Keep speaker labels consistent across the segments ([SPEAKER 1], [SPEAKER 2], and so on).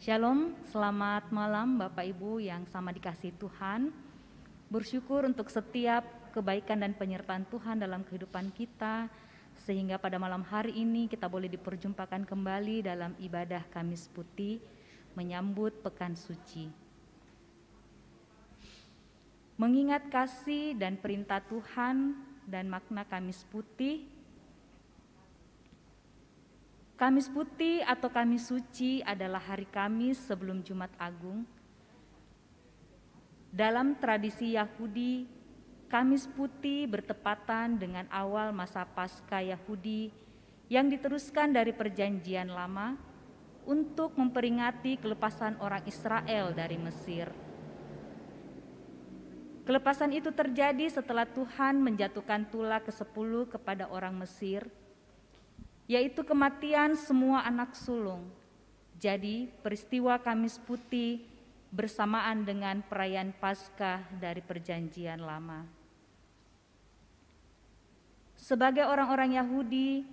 [SPEAKER 1] Shalom, selamat malam Bapak Ibu yang sama dikasihi Tuhan. Bersyukur untuk setiap kebaikan dan penyertaan Tuhan dalam kehidupan kita, sehingga pada malam hari ini kita boleh diperjumpakan kembali dalam ibadah Kamis Putih, menyambut Pekan Suci. Mengingat kasih dan perintah Tuhan dan makna Kamis Putih, Kamis Putih atau Kamis Suci adalah hari Kamis sebelum Jumat Agung. Dalam tradisi Yahudi, Kamis Putih bertepatan dengan awal masa Paskah Yahudi yang diteruskan dari Perjanjian Lama untuk memperingati kelepasan orang Israel dari Mesir. Kelepasan itu terjadi setelah Tuhan menjatuhkan tulah ke-10 kepada orang Mesir, yaitu kematian semua anak sulung. Jadi peristiwa Kamis Putih bersamaan dengan perayaan Paskah dari Perjanjian Lama. Sebagai orang-orang Yahudi,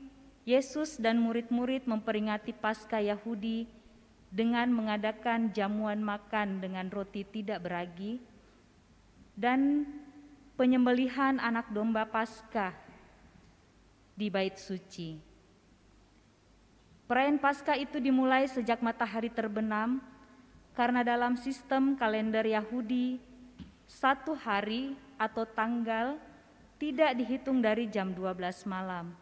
[SPEAKER 1] Yesus dan murid-murid memperingati Paskah Yahudi dengan mengadakan jamuan makan dengan roti tidak beragi dan penyembelihan anak domba Paskah di Bait Suci. Perayaan Paskah itu dimulai sejak matahari terbenam, karena dalam sistem kalender Yahudi, satu hari atau tanggal tidak dihitung dari jam 12 malam,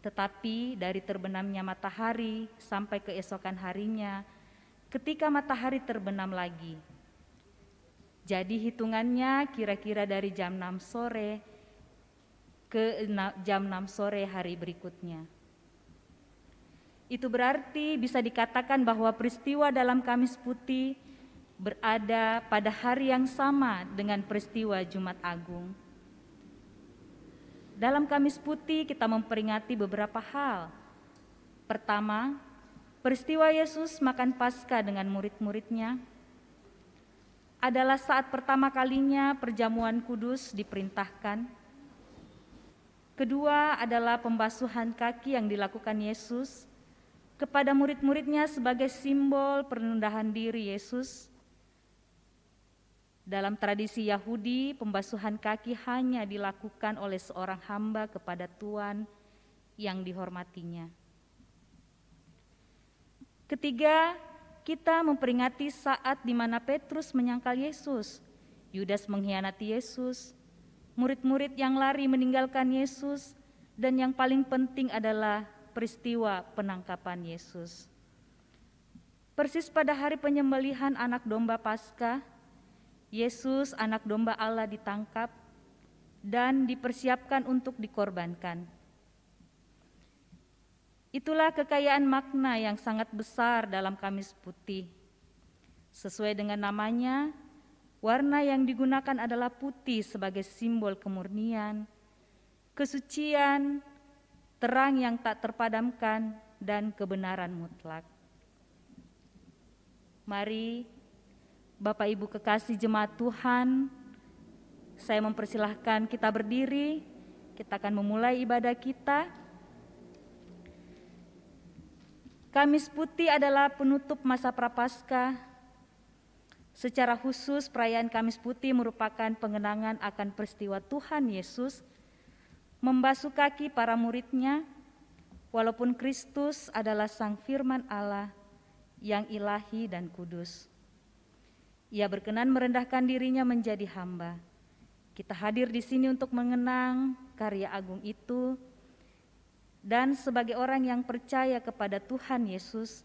[SPEAKER 1] tetapi dari terbenamnya matahari sampai keesokan harinya ketika matahari terbenam lagi. Jadi hitungannya kira-kira dari jam 6 sore ke jam 6 sore hari berikutnya. Itu berarti bisa dikatakan bahwa peristiwa dalam Kamis Putih berada pada hari yang sama dengan peristiwa Jumat Agung. Dalam Kamis Putih kita memperingati beberapa hal. Pertama, peristiwa Yesus makan Paskah dengan murid-muridnya adalah saat pertama kalinya perjamuan kudus diperintahkan. Kedua adalah pembasuhan kaki yang dilakukan Yesus kepada murid-muridnya sebagai simbol perendahan diri Yesus. Dalam tradisi Yahudi, pembasuhan kaki hanya dilakukan oleh seorang hamba kepada Tuan yang dihormatinya. Ketiga, kita memperingati saat di mana Petrus menyangkal Yesus, Yudas mengkhianati Yesus, murid-murid yang lari meninggalkan Yesus, dan yang paling penting adalah peristiwa penangkapan Yesus. Persis pada hari penyembelihan anak domba Paskah, Yesus anak domba Allah ditangkap dan dipersiapkan untuk dikorbankan. Itulah kekayaan makna yang sangat besar dalam Kamis Putih. Sesuai dengan namanya, warna yang digunakan adalah putih sebagai simbol kemurnian, kesucian, terang yang tak terpadamkan, dan kebenaran mutlak. Mari Bapak Ibu kekasih jemaat Tuhan, saya mempersilahkan kita berdiri, kita akan memulai ibadah kita. Kamis Putih adalah penutup masa Prapaskah. Secara khusus perayaan Kamis Putih merupakan pengenangan akan peristiwa Tuhan Yesus membasuh kaki para muridnya, walaupun Kristus adalah Sang Firman Allah yang ilahi dan kudus. Ia berkenan merendahkan dirinya menjadi hamba. Kita hadir di sini untuk mengenang karya agung itu, dan sebagai orang yang percaya kepada Tuhan Yesus,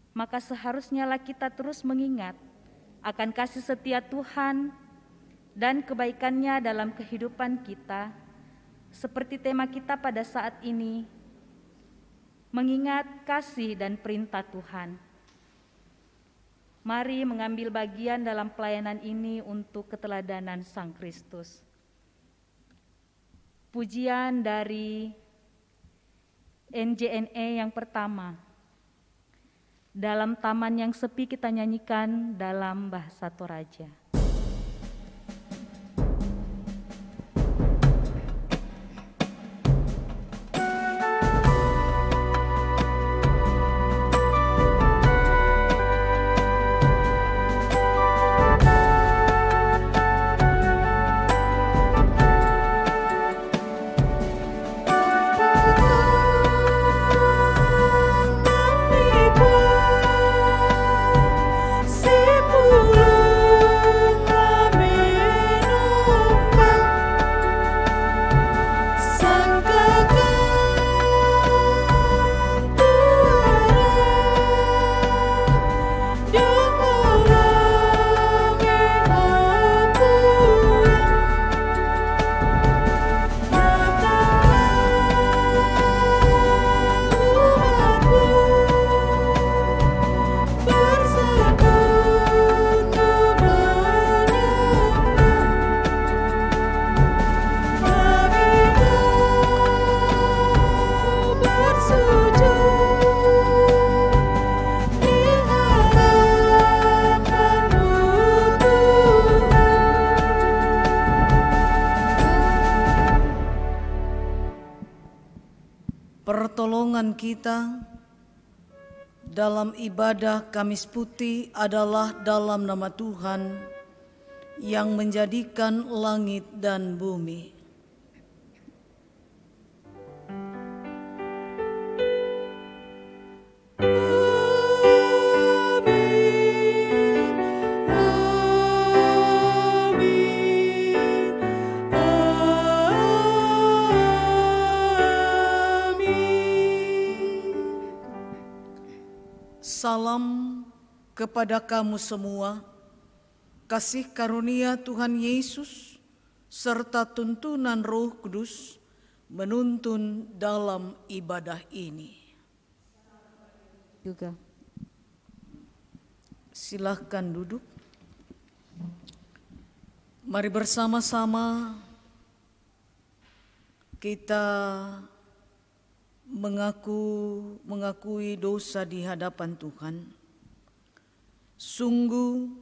[SPEAKER 1] maka seharusnya kita terus mengingat akan kasih setia Tuhan dan kebaikannya dalam kehidupan kita. Seperti tema kita pada saat ini, mengingat kasih dan perintah Tuhan. Mari mengambil bagian dalam pelayanan ini untuk keteladanan Sang Kristus. Pujian dari NJNE yang pertama. Dalam taman yang sepi kita nyanyikan dalam bahasa Toraja.
[SPEAKER 2] Pertolongan kita dalam ibadah Kamis Putih adalah dalam nama Tuhan yang menjadikan langit dan bumi. Salam kepada kamu semua, kasih karunia Tuhan Yesus serta tuntunan Roh Kudus menuntun dalam ibadah ini.
[SPEAKER 1] Juga.
[SPEAKER 2] Silahkan duduk. Mari bersama-sama kita mengakui dosa di hadapan Tuhan. Sungguh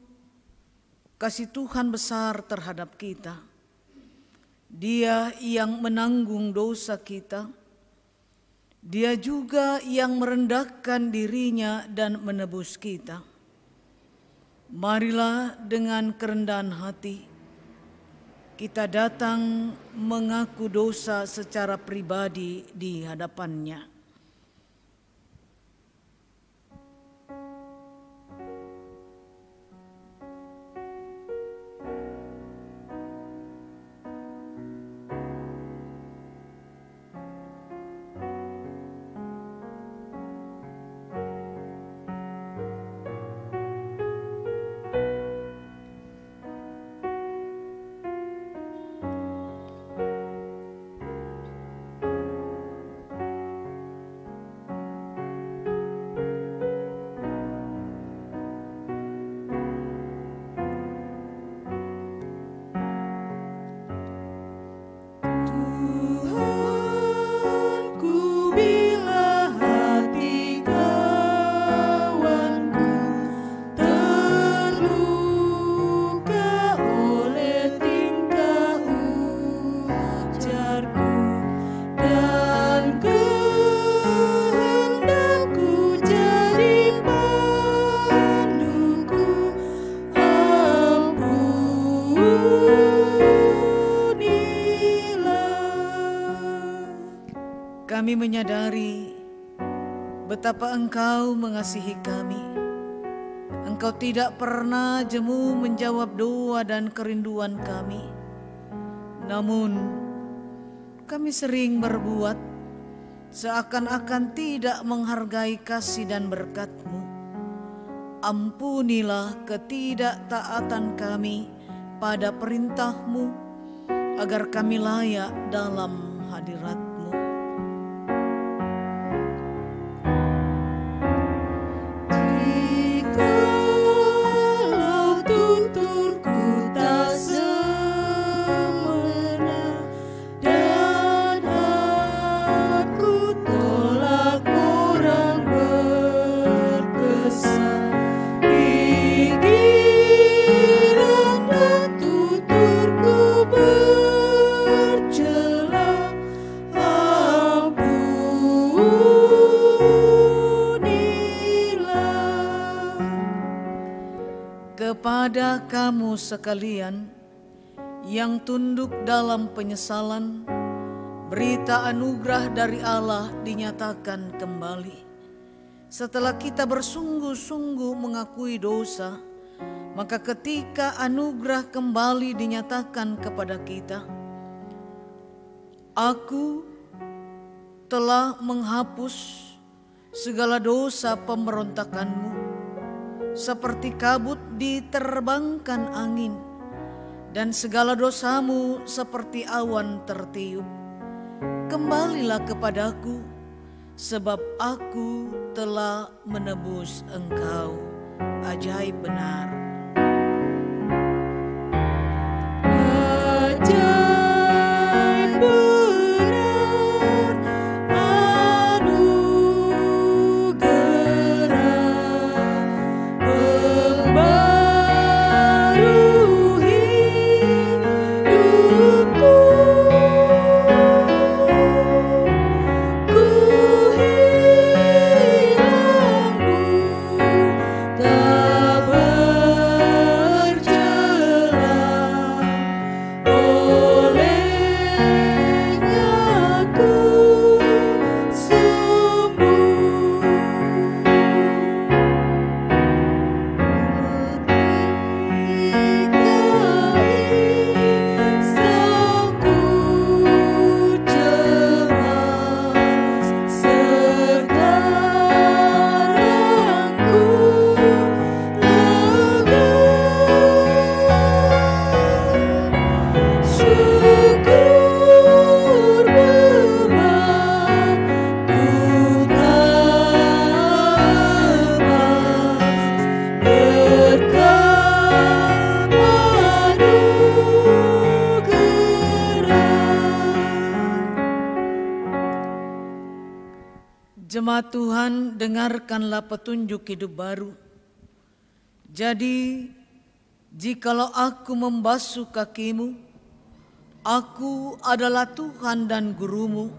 [SPEAKER 2] kasih Tuhan besar terhadap kita. Dia yang menanggung dosa kita. Dia juga yang merendahkan dirinya dan menebus kita. Marilah dengan kerendahan hati kita datang mengaku dosa secara pribadi di hadapannya. Kami menyadari betapa Engkau mengasihi kami. Engkau tidak pernah jemu menjawab doa dan kerinduan kami. Namun, kami sering berbuat seakan-akan tidak menghargai kasih dan berkat-Mu. Ampunilah ketidaktaatan kami pada perintah-Mu, agar kami layak dalam hadirat-Mu. Kepada kamu sekalian yang tunduk dalam penyesalan, berita anugerah dari Allah dinyatakan kembali. Setelah kita bersungguh-sungguh mengakui dosa, maka ketika anugerah kembali dinyatakan kepada kita, Aku telah menghapus segala dosa pemberontakanmu, seperti kabut diterbangkan angin, dan segala dosamu seperti awan tertiup. Kembalilah kepadaku, sebab aku telah menebus engkau. Ajaib benar.
[SPEAKER 3] Ajaib benar, ku
[SPEAKER 2] Jemaat Tuhan, dengarkanlah petunjuk hidup baru. Jadi, jikalau aku membasuh kakimu, aku adalah Tuhan dan gurumu,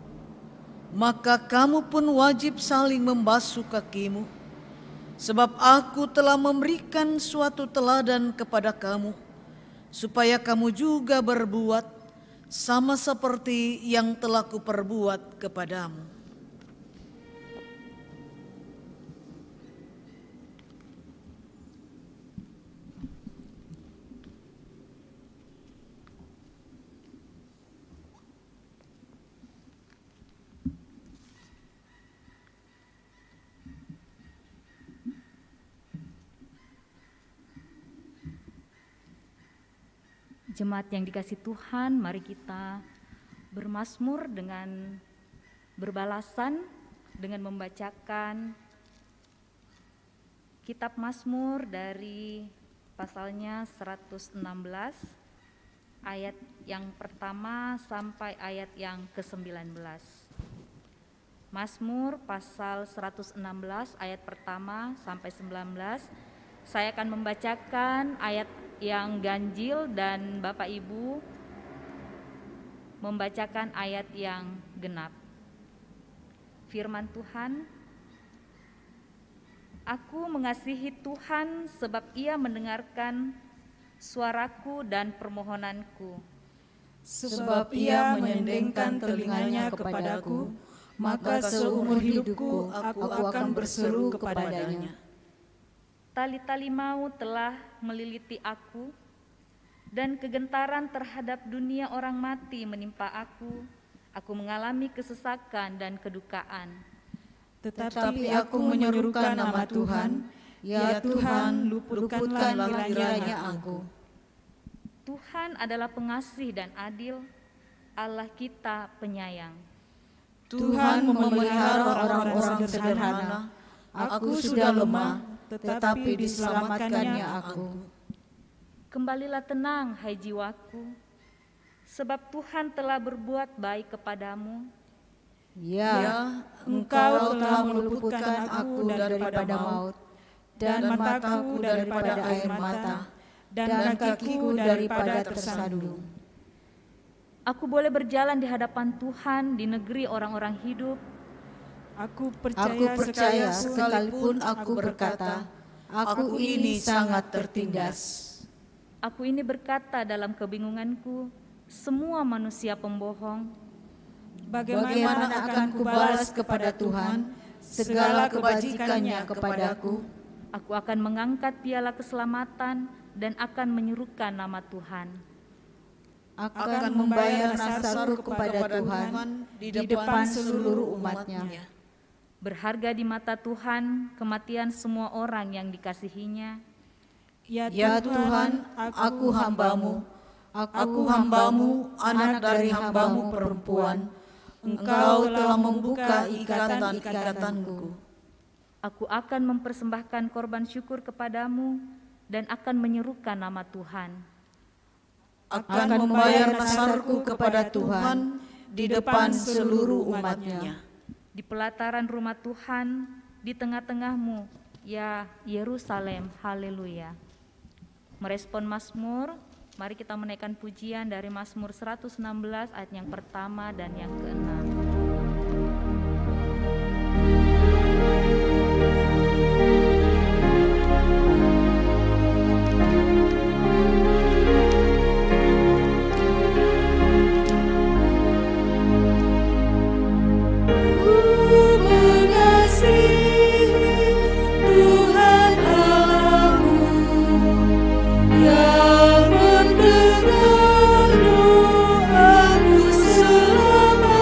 [SPEAKER 2] maka kamu pun wajib saling membasuh kakimu. Sebab aku telah memberikan suatu teladan kepada kamu, supaya kamu juga berbuat sama seperti yang telah kuperbuat kepadamu.
[SPEAKER 1] Jemaat yang dikasihi Tuhan, mari kita bermazmur dengan berbalasan dengan membacakan kitab Mazmur dari pasalnya 116 ayat yang pertama sampai ayat yang ke-19. Mazmur pasal 116 ayat pertama sampai 19. Saya akan membacakan ayat yang ganjil dan Bapak Ibu membacakan ayat yang genap. Firman Tuhan, aku mengasihi Tuhan sebab Ia mendengarkan suaraku dan permohonanku.
[SPEAKER 3] Sebab Ia menyendengkan telinganya kepadaku, maka seumur hidupku aku akan berseru kepadanya.
[SPEAKER 1] Tali-tali maut telah meliliti aku, dan kegentaran terhadap dunia orang mati menimpa aku. Aku mengalami kesesakan dan kedukaan.
[SPEAKER 3] Tetapi aku menyerukan nama Tuhan, ya Tuhan, luputkanlah kiranya aku.
[SPEAKER 1] Tuhan adalah pengasih dan adil, Allah kita penyayang.
[SPEAKER 3] Tuhan memelihara orang-orang sederhana. Aku sudah lemah, tetapi diselamatkannya aku.
[SPEAKER 1] Kembalilah tenang, hai jiwaku, sebab Tuhan telah berbuat baik kepadamu.
[SPEAKER 3] Ya, Engkau telah meluputkan aku daripada maut, dan mataku daripada air mata, dan kakiku daripada tersandung.
[SPEAKER 1] Aku boleh berjalan di hadapan Tuhan di negeri orang-orang hidup.
[SPEAKER 3] Aku percaya sekalipun aku berkata, aku ini sangat tertindas.
[SPEAKER 1] Aku ini berkata dalam kebingunganku, semua manusia pembohong.
[SPEAKER 3] Bagaimana akan kubalas kepada Tuhan segala kebajikannya kepadaku?
[SPEAKER 1] Aku akan mengangkat piala keselamatan dan akan menyerukan nama Tuhan.
[SPEAKER 3] Akan membayar nasarku kepada Tuhan di depan seluruh umatnya.
[SPEAKER 1] Berharga di mata Tuhan kematian semua orang yang dikasihinya.
[SPEAKER 3] Ya Tuhan, aku hambamu, anak dari hambamu perempuan. Engkau telah membuka ikatan-ikatanku.
[SPEAKER 1] Aku akan mempersembahkan korban syukur kepadamu dan akan menyerukan nama Tuhan.
[SPEAKER 3] Akan membayar nasarku kepada Tuhan di depan seluruh umatnya.
[SPEAKER 1] Di pelataran rumah Tuhan, di tengah-tengahmu, ya Yerusalem, haleluya. Merespon Mazmur, mari kita menaikkan pujian dari Mazmur 116 ayat yang pertama dan yang ke-6.
[SPEAKER 3] Mendengar doaku selama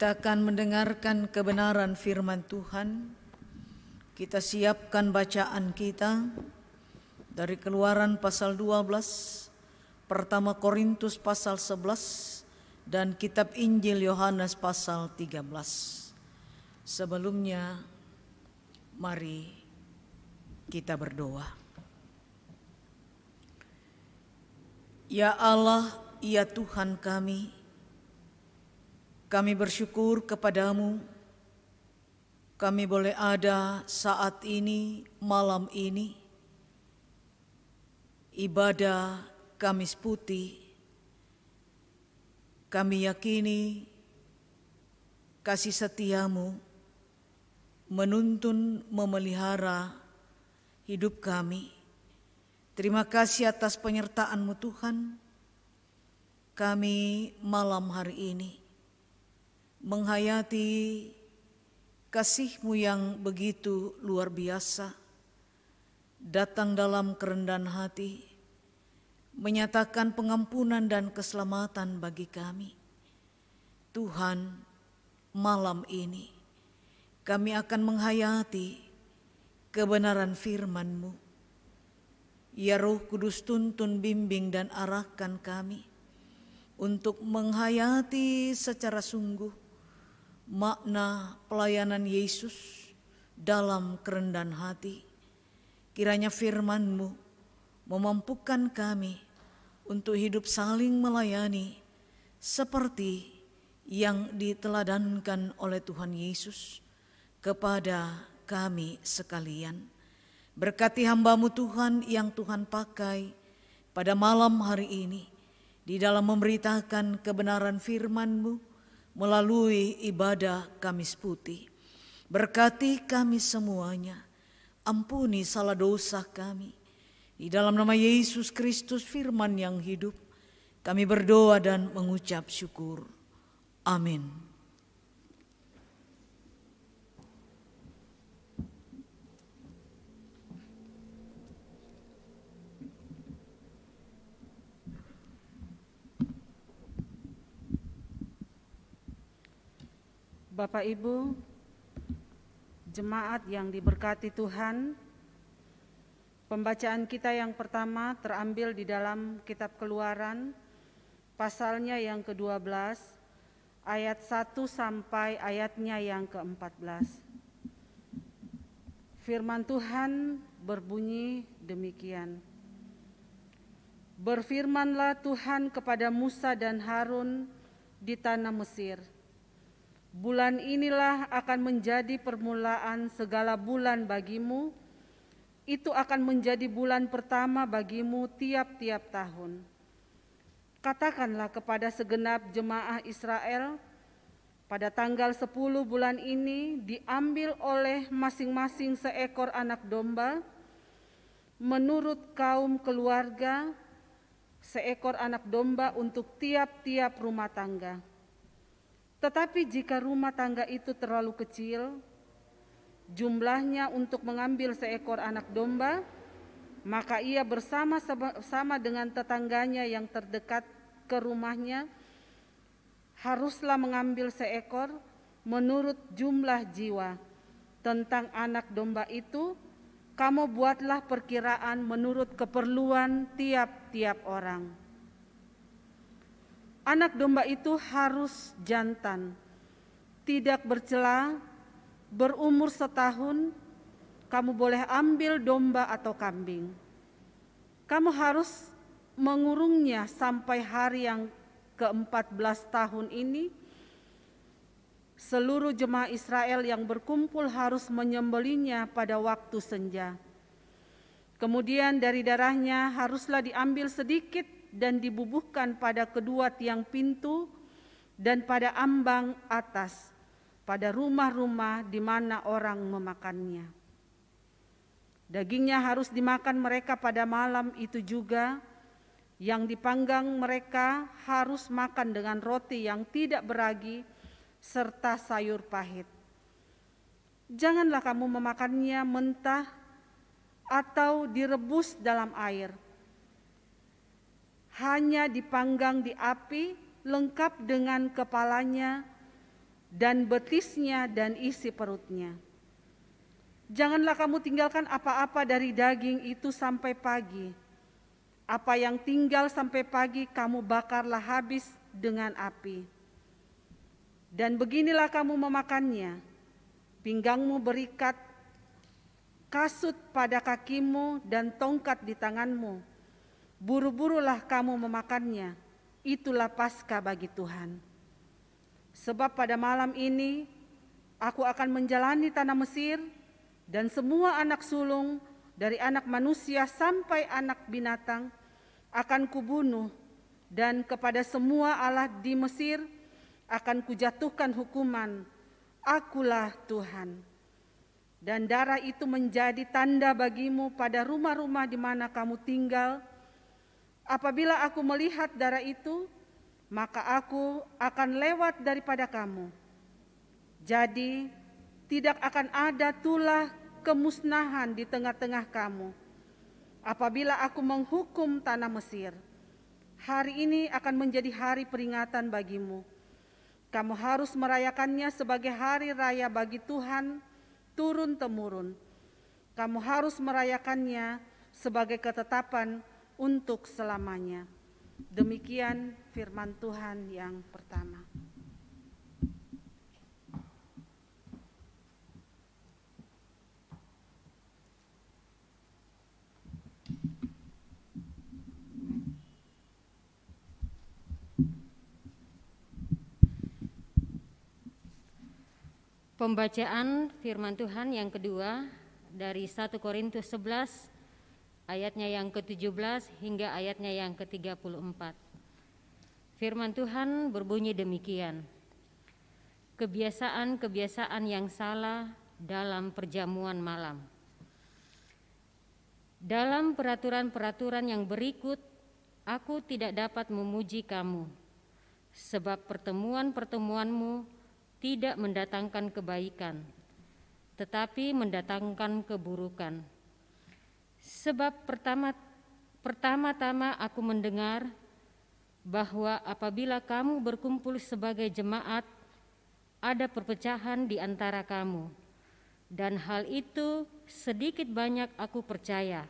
[SPEAKER 2] Kita akan mendengarkan kebenaran firman Tuhan. Kita siapkan bacaan kita dari Keluaran pasal 12, Pertama Korintus pasal 11, dan kitab Injil Yohanes pasal 13. Sebelumnya, mari kita berdoa. Ya Allah, ya Tuhan kami bersyukur kepadamu. Kami boleh ada saat ini, malam ini, ibadah Kamis Putih. Kami yakini kasih setiamu menuntun, memelihara hidup kami. Terima kasih atas penyertaan-Mu Tuhan. Kami malam hari ini menghayati kasih-Mu yang begitu luar biasa, datang dalam kerendahan hati, menyatakan pengampunan dan keselamatan bagi kami. Tuhan, malam ini kami akan menghayati kebenaran firman-Mu. Ya Roh Kudus, tuntun, bimbing, dan arahkan kami untuk menghayati secara sungguh makna pelayanan Yesus dalam kerendahan hati. Kiranya firman-Mu memampukan kami untuk hidup saling melayani seperti yang diteladankan oleh Tuhan Yesus kepada kami sekalian. Berkati hamba-Mu Tuhan yang Tuhan pakai pada malam hari ini di dalam memberitakan kebenaran firman-Mu melalui ibadah Kamis Putih. Berkati kami semuanya, ampuni salah dosa kami. Di dalam nama Yesus Kristus firman yang hidup, kami berdoa dan mengucap syukur. Amin.
[SPEAKER 4] Bapak Ibu, jemaat yang diberkati Tuhan, pembacaan kita yang pertama terambil di dalam kitab Keluaran, pasalnya yang ke-12, ayat 1 sampai ayatnya yang ke-14. Firman Tuhan berbunyi demikian. Berfirmanlah Tuhan kepada Musa dan Harun di tanah Mesir. Bulan inilah akan menjadi permulaan segala bulan bagimu. Itu akan menjadi bulan pertama bagimu tiap-tiap tahun. Katakanlah kepada segenap jemaah Israel, pada tanggal 10 bulan ini diambil oleh masing-masing seekor anak domba, menurut kaum keluarga, seekor anak domba untuk tiap-tiap rumah tangga. Tetapi jika rumah tangga itu terlalu kecil, jumlahnya untuk mengambil seekor anak domba, maka ia bersama-sama dengan tetangganya yang terdekat ke rumahnya, haruslah mengambil seekor menurut jumlah jiwa. Tentang anak domba itu, kamu buatlah perkiraan menurut keperluan tiap-tiap orang. Anak domba itu harus jantan, tidak bercela, berumur setahun. Kamu boleh ambil domba atau kambing. Kamu harus mengurungnya sampai hari yang ke-14 tahun ini. Seluruh jemaah Israel yang berkumpul harus menyembelihnya pada waktu senja. Kemudian dari darahnya haruslah diambil sedikit dan dibubuhkan pada kedua tiang pintu dan pada ambang atas, pada rumah-rumah di mana orang memakannya. Dagingnya harus dimakan mereka pada malam itu juga. Yang dipanggang mereka harus makan dengan roti yang tidak beragi serta sayur pahit. Janganlah kamu memakannya mentah atau direbus dalam air. Hanya dipanggang di api lengkap dengan kepalanya, dan betisnya dan isi perutnya. Janganlah kamu tinggalkan apa-apa dari daging itu sampai pagi. Apa yang tinggal sampai pagi kamu bakarlah habis dengan api. Dan beginilah kamu memakannya, pinggangmu berikat, kasut pada kakimu dan tongkat di tanganmu. Buru-burulah kamu memakannya, itulah Paskah bagi Tuhan. Sebab pada malam ini aku akan menjalani tanah Mesir, dan semua anak sulung dari anak manusia sampai anak binatang akan kubunuh, dan kepada semua allah di Mesir akan kujatuhkan hukuman. Akulah Tuhan. Dan darah itu menjadi tanda bagimu pada rumah-rumah di mana kamu tinggal. Apabila aku melihat darah itu, maka aku akan lewat daripada kamu. Jadi tidak akan ada tulah kemusnahan di tengah-tengah kamu. Apabila aku menghukum tanah Mesir, hari ini akan menjadi hari peringatan bagimu. Kamu harus merayakannya sebagai hari raya bagi Tuhan turun-temurun. Kamu harus merayakannya sebagai ketetapan untuk selamanya. Demikian firman Tuhan yang pertama.
[SPEAKER 5] Pembacaan firman Tuhan yang kedua dari 1 Korintus 11 ayatnya yang ke-17 hingga ayatnya yang ke-34. Firman Tuhan berbunyi demikian. Kebiasaan-kebiasaan yang salah dalam perjamuan malam. Dalam peraturan-peraturan yang berikut, aku tidak dapat memuji kamu, sebab pertemuan-pertemuanmu tidak mendatangkan kebaikan, tetapi mendatangkan keburukan. Sebab pertama-tama aku mendengar bahwa apabila kamu berkumpul sebagai jemaat, ada perpecahan di antara kamu, dan hal itu sedikit banyak aku percaya.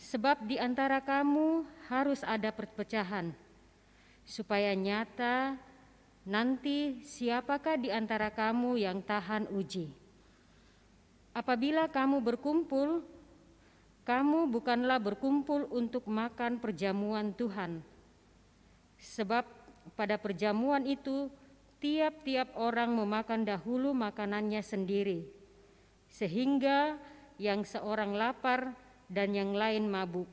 [SPEAKER 5] Sebab di antara kamu harus ada perpecahan, supaya nyata nanti siapakah di antara kamu yang tahan uji. Apabila kamu berkumpul, kamu bukanlah berkumpul untuk makan perjamuan Tuhan. Sebab pada perjamuan itu tiap-tiap orang memakan dahulu makanannya sendiri, sehingga yang seorang lapar dan yang lain mabuk.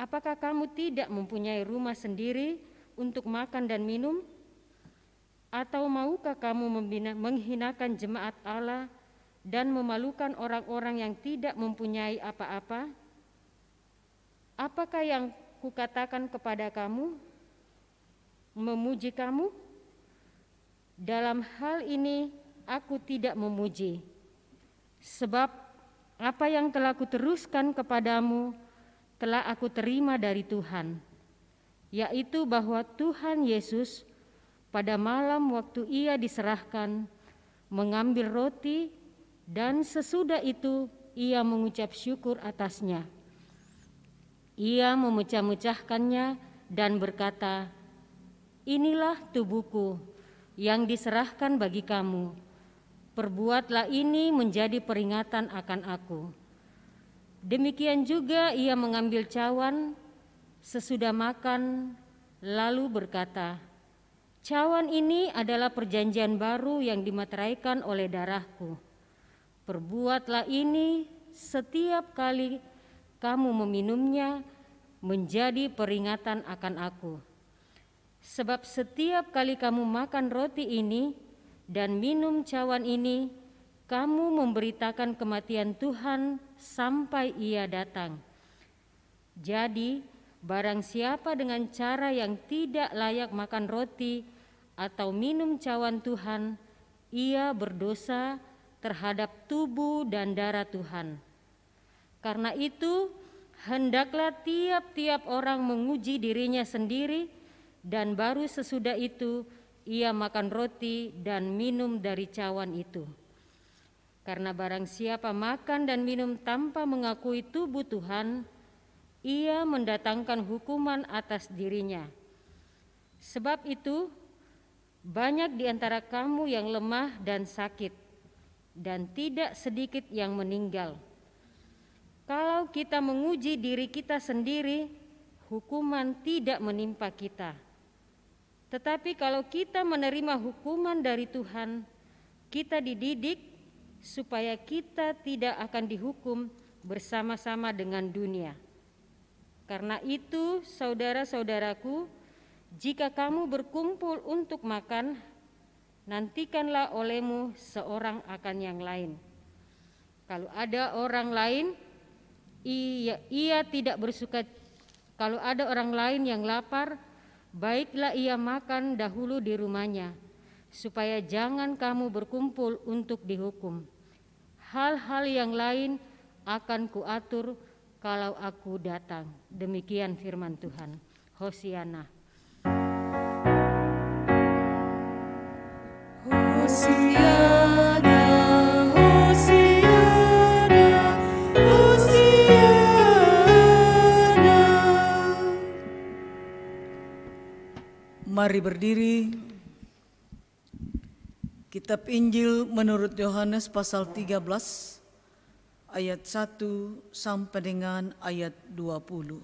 [SPEAKER 5] Apakah kamu tidak mempunyai rumah sendiri untuk makan dan minum? Atau maukah kamu menghinakan jemaat Allah dan memalukan orang-orang yang tidak mempunyai apa-apa? Apakah yang kukatakan kepada kamu? Memuji kamu? Dalam hal ini aku tidak memuji, sebab apa yang telah kuteruskan kepadamu telah aku terima dari Tuhan, yaitu bahwa Tuhan Yesus pada malam waktu ia diserahkan mengambil roti, dan sesudah itu ia mengucap syukur atasnya. Ia memecah-mecahkannya dan berkata, "Inilah tubuhku yang diserahkan bagi kamu. Perbuatlah ini menjadi peringatan akan aku." Demikian juga ia mengambil cawan sesudah makan, lalu berkata, "Cawan ini adalah perjanjian baru yang dimateraikan oleh darahku. Perbuatlah ini setiap kali kamu meminumnya menjadi peringatan akan aku. Sebab setiap kali kamu makan roti ini dan minum cawan ini, kamu memberitakan kematian Tuhan sampai ia datang. Jadi, barang siapa dengan cara yang tidak layak makan roti atau minum cawan Tuhan, ia berdosa terhadap tubuh dan darah Tuhan. Karena itu, hendaklah tiap-tiap orang menguji dirinya sendiri, dan baru sesudah itu ia makan roti dan minum dari cawan itu. Karena barang siapa makan dan minum tanpa mengakui tubuh Tuhan, ia mendatangkan hukuman atas dirinya. Sebab itu, banyak di antara kamu yang lemah dan sakit, dan tidak sedikit yang meninggal. Kalau kita menguji diri kita sendiri, hukuman tidak menimpa kita. Tetapi kalau kita menerima hukuman dari Tuhan, kita dididik supaya kita tidak akan dihukum bersama-sama dengan dunia. Karena itu, saudara-saudaraku, jika kamu berkumpul untuk makan, nantikanlah olehmu seorang akan yang lain. Kalau ada orang lain, ia tidak bersuka. Kalau ada orang lain yang lapar, baiklah ia makan dahulu di rumahnya, supaya jangan kamu berkumpul untuk dihukum. Hal-hal yang lain akan kuatur kalau aku datang. Demikian firman Tuhan. Hosiana.
[SPEAKER 3] Hosiana, Hosiana, Hosiana.
[SPEAKER 2] Mari berdiri. Kitab Injil menurut Yohanes pasal 13 ayat 1 sampai dengan ayat 20.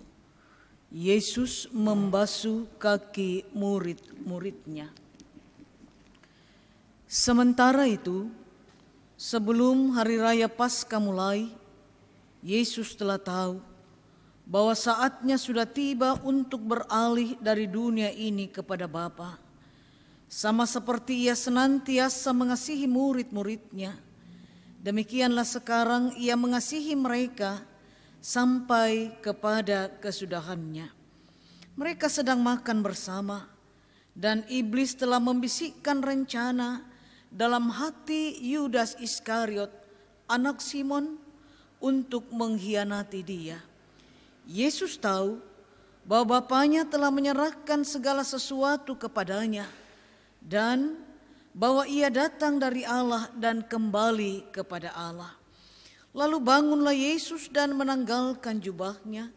[SPEAKER 2] Yesus membasuh kaki murid-muridnya. Sementara itu, sebelum hari raya Paskah mulai, Yesus telah tahu bahwa saatnya sudah tiba untuk beralih dari dunia ini kepada Bapa. Sama seperti ia senantiasa mengasihi murid-muridnya, demikianlah sekarang ia mengasihi mereka sampai kepada kesudahannya. Mereka sedang makan bersama, dan iblis telah membisikkan rencana dalam hati Yudas Iskariot, anak Simon, untuk mengkhianati dia. Yesus tahu bahwa Bapanya telah menyerahkan segala sesuatu kepadanya, dan bahwa ia datang dari Allah dan kembali kepada Allah. Lalu bangunlah Yesus dan menanggalkan jubahnya.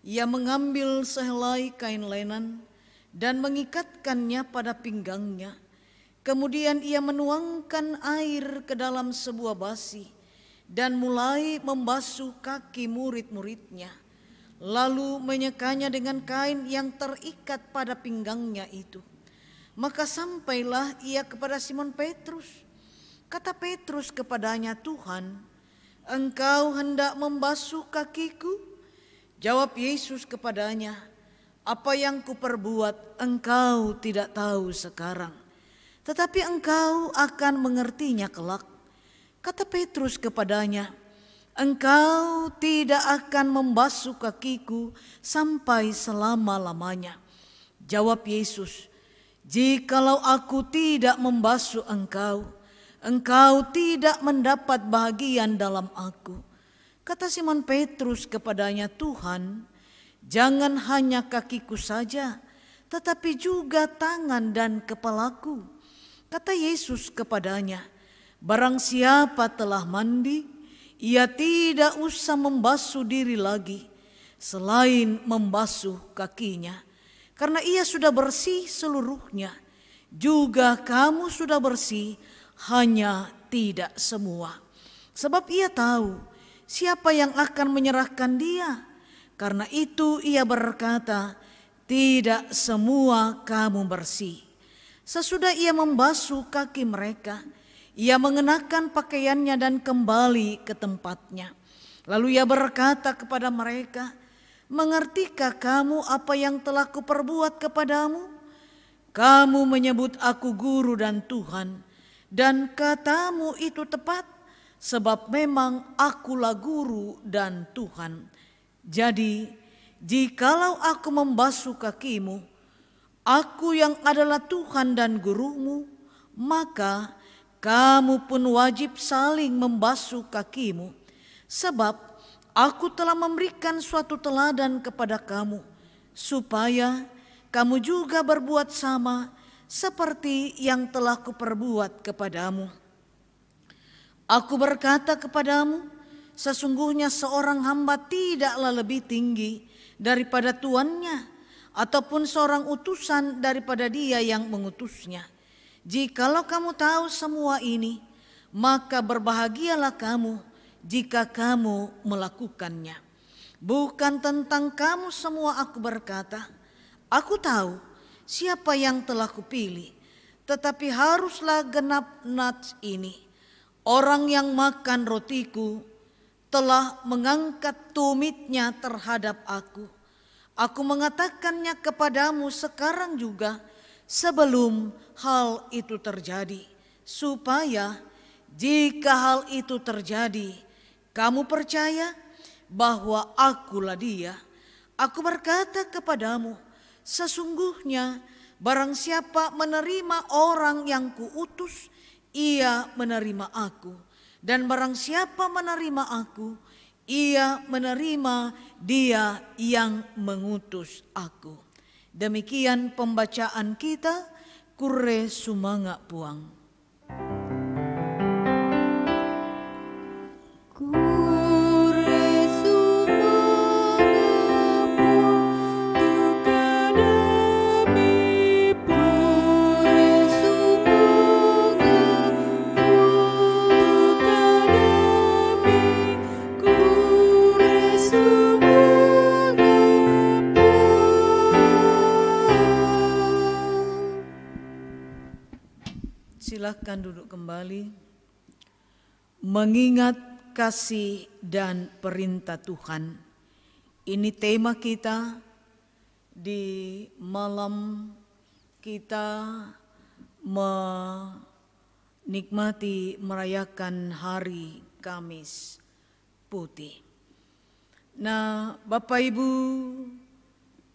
[SPEAKER 2] Ia mengambil sehelai kain lenan dan mengikatkannya pada pinggangnya. Kemudian ia menuangkan air ke dalam sebuah basi dan mulai membasuh kaki murid-muridnya. Lalu menyekanya dengan kain yang terikat pada pinggangnya itu. Maka sampailah ia kepada Simon Petrus. Kata Petrus kepadanya, "Tuhan, Engkau hendak membasuh kakiku?" Jawab Yesus kepadanya, "Apa yang kuperbuat engkau tidak tahu sekarang, tetapi engkau akan mengertinya kelak." Kata Petrus kepadanya, "Engkau tidak akan membasuh kakiku sampai selama-lamanya." Jawab Yesus, "Jikalau aku tidak membasuh engkau, engkau tidak mendapat bahagian dalam aku." Kata Simon Petrus kepadanya, "Tuhan, jangan hanya kakiku saja, tetapi juga tangan dan kepalaku." Kata Yesus kepadanya, "Barang siapa telah mandi, ia tidak usah membasuh diri lagi, selain membasuh kakinya. Karena ia sudah bersih seluruhnya. Juga kamu sudah bersih, hanya tidak semua." Sebab ia tahu siapa yang akan menyerahkan dia. Karena itu ia berkata, "Tidak semua kamu bersih." Sesudah ia membasuh kaki mereka, ia mengenakan pakaiannya dan kembali ke tempatnya. Lalu ia berkata kepada mereka, "Mengertikah kamu apa yang telah kuperbuat kepadamu? Kamu menyebut aku guru dan Tuhan, dan katamu itu tepat, sebab memang akulah guru dan Tuhan. Jadi, jikalau aku membasuh kakimu, aku yang adalah Tuhan dan gurumu, maka kamu pun wajib saling membasuh kakimu. Sebab aku telah memberikan suatu teladan kepada kamu, supaya kamu juga berbuat sama seperti yang telah kuperbuat kepadamu. Aku berkata kepadamu, sesungguhnya seorang hamba tidaklah lebih tinggi daripada tuannya, ataupun seorang utusan daripada dia yang mengutusnya. Jikalau kamu tahu semua ini, maka berbahagialah kamu jika kamu melakukannya. Bukan tentang kamu semua aku berkata, aku tahu siapa yang telah kupilih, tetapi haruslah genap nats ini. Orang yang makan rotiku telah mengangkat tumitnya terhadap aku. Aku mengatakannya kepadamu sekarang juga sebelum hal itu terjadi, supaya jika hal itu terjadi, kamu percaya bahwa akulah dia. Aku berkata kepadamu, sesungguhnya barang siapa menerima orang yang kuutus, ia menerima aku. Dan barang siapa menerima aku, ia menerima dia yang mengutus aku. Demikian pembacaan kita, Kure Sumanga Puang. Silakan duduk kembali. Mengingat kasih dan perintah Tuhan. Ini tema kita di malam kita menikmati merayakan hari Kamis Putih. Nah, Bapak Ibu,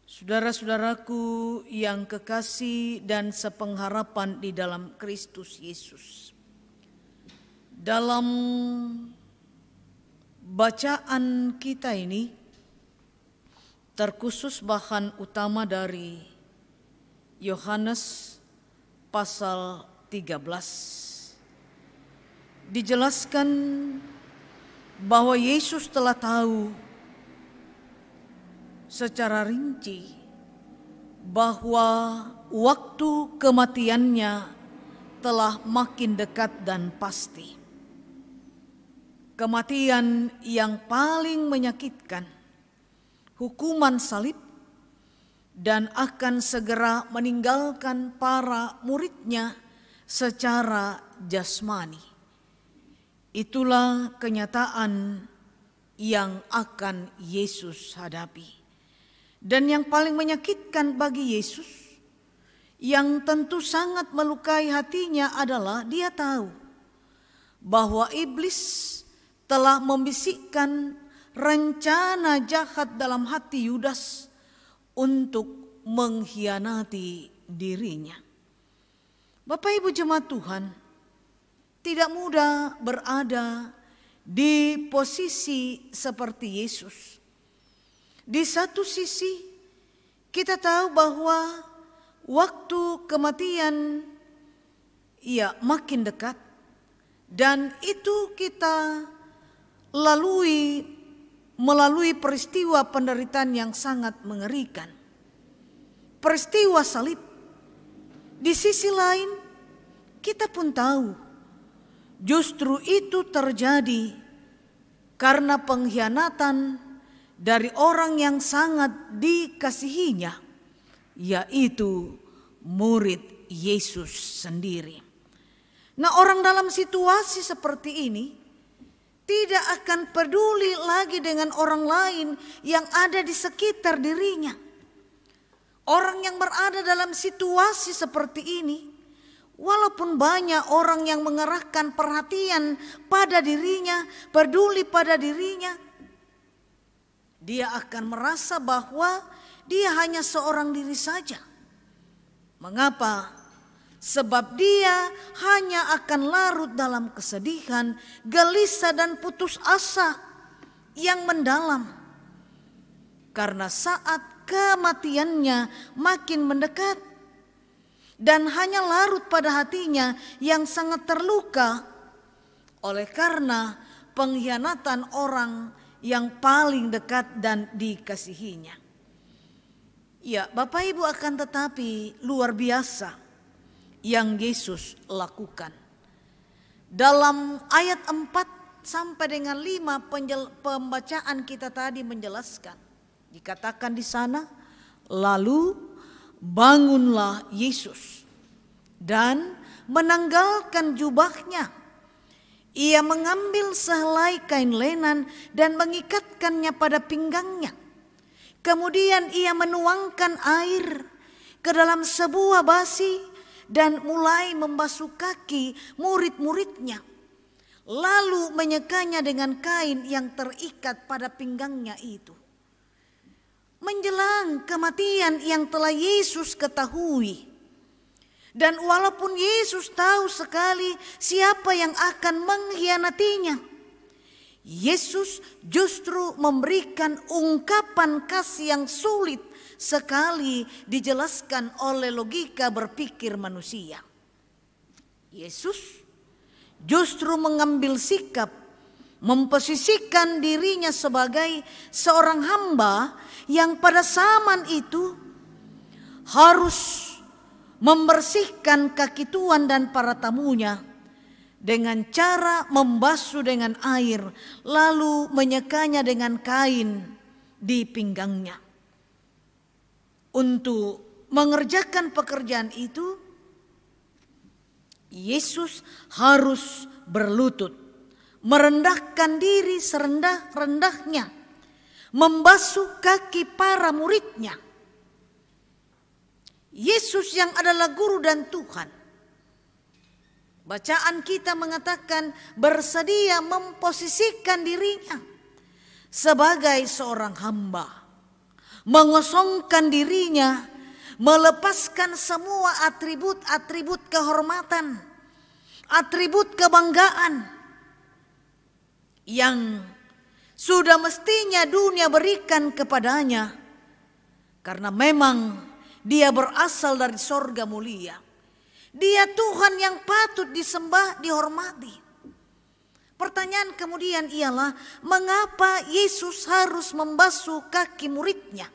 [SPEAKER 2] saudara-saudaraku yang kekasih dan sepengharapan di dalam Kristus Yesus. Dalam bacaan kita ini terkhusus bahan utama dari Yohanes pasal 13. Dijelaskan bahwa Yesus telah tahu secara rinci bahwa waktu kematiannya telah makin dekat dan pasti. Kematian yang paling menyakitkan, hukuman salib, dan akan segera meninggalkan para muridnya secara jasmani. Itulah kenyataan yang akan Yesus hadapi. Dan yang paling menyakitkan bagi Yesus, yang tentu sangat melukai hatinya adalah dia tahu bahwa iblis telah membisikkan rencana jahat dalam hati Yudas untuk mengkhianati dirinya. Bapak Ibu jemaat Tuhan, tidak mudah berada di posisi seperti Yesus. Di satu sisi kita tahu bahwa waktu kematian makin dekat, dan itu kita melalui peristiwa penderitaan yang sangat mengerikan. Peristiwa salib. Di sisi lain kita pun tahu justru itu terjadi karena pengkhianatan dari orang yang sangat dikasihinya, yaitu murid Yesus sendiri. Nah, orang dalam situasi seperti ini tidak akan peduli lagi dengan orang lain yang ada di sekitar dirinya. Orang yang berada dalam situasi seperti ini, walaupun banyak orang yang mengerahkan perhatian pada dirinya, peduli pada dirinya, dia akan merasa bahwa dia hanya seorang diri saja. Mengapa? Sebab dia hanya akan larut dalam kesedihan, gelisah dan putus asa yang mendalam. Karena saat kematiannya makin mendekat, dan hanya larut pada hatinya yang sangat terluka oleh karena pengkhianatan orang yang paling dekat dan dikasihinya. Ya, Bapak Ibu, akan tetapi luar biasa yang Yesus lakukan. Dalam ayat 4 sampai dengan 5 pembacaan kita tadi menjelaskan. Dikatakan di sana, lalu bangunlah Yesus dan menanggalkan jubahnya. Ia mengambil sehelai kain lenan dan mengikatkannya pada pinggangnya. Kemudian ia menuangkan air ke dalam sebuah basi dan mulai membasuh kaki murid-muridnya. Lalu menyekanya dengan kain yang terikat pada pinggangnya itu. Menjelang kematian yang telah Yesus ketahui. Dan walaupun Yesus tahu sekali siapa yang akan mengkhianatinya, Yesus justru memberikan ungkapan kasih yang sulit sekali dijelaskan oleh logika berpikir manusia. Yesus justru mengambil sikap memposisikan dirinya sebagai seorang hamba yang pada zaman itu harus membersihkan kaki Tuhan dan para tamunya dengan cara membasuh dengan air lalu menyekanya dengan kain di pinggangnya. Untuk mengerjakan pekerjaan itu, Yesus harus berlutut, merendahkan diri serendah-rendahnya, membasuh kaki para muridnya. Yesus yang adalah guru dan Tuhan. Bacaan kita mengatakan bersedia memposisikan dirinya sebagai seorang hamba, mengosongkan dirinya, melepaskan semua atribut-atribut kehormatan, atribut kebanggaan yang sudah mestinya dunia berikan kepadanya, karena memang dia berasal dari sorga mulia. Dia Tuhan yang patut disembah, dihormati. Pertanyaan kemudian ialah, mengapa Yesus harus membasuh kaki muridnya?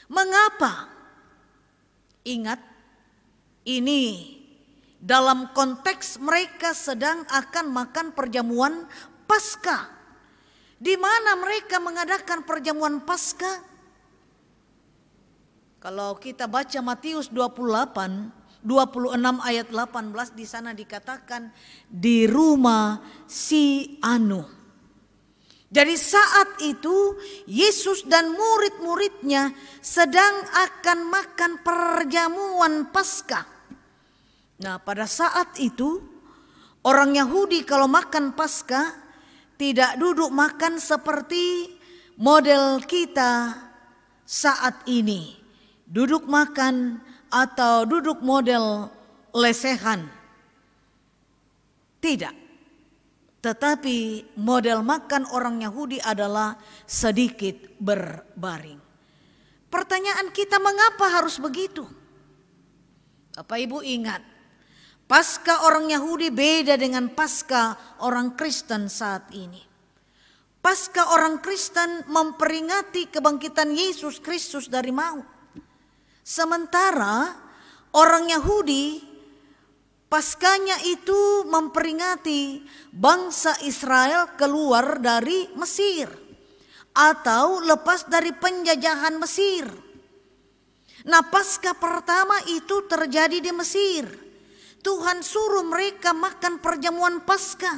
[SPEAKER 2] Mengapa? Ingat, ini dalam konteks mereka sedang akan makan perjamuan Paskah. Di mana mereka mengadakan perjamuan Paskah? Kalau kita baca Matius 26 ayat 18, di sana dikatakan di rumah si Anu. Jadi saat itu Yesus dan murid-muridnya sedang akan makan perjamuan Paskah. Nah, pada saat itu orang Yahudi kalau makan Paskah tidak duduk makan seperti model kita saat ini. Duduk makan atau duduk model lesehan. Tidak. Tetapi model makan orang Yahudi adalah sedikit berbaring. Pertanyaan kita, mengapa harus begitu? Bapak Ibu ingat, Paskah orang Yahudi beda dengan Paskah orang Kristen saat ini. Paskah orang Kristen memperingati kebangkitan Yesus Kristus dari maut. Sementara orang Yahudi Paskahnya itu memperingati bangsa Israel keluar dari Mesir atau lepas dari penjajahan Mesir. Nah, Paskah pertama itu terjadi di Mesir. Tuhan suruh mereka makan perjamuan Paskah.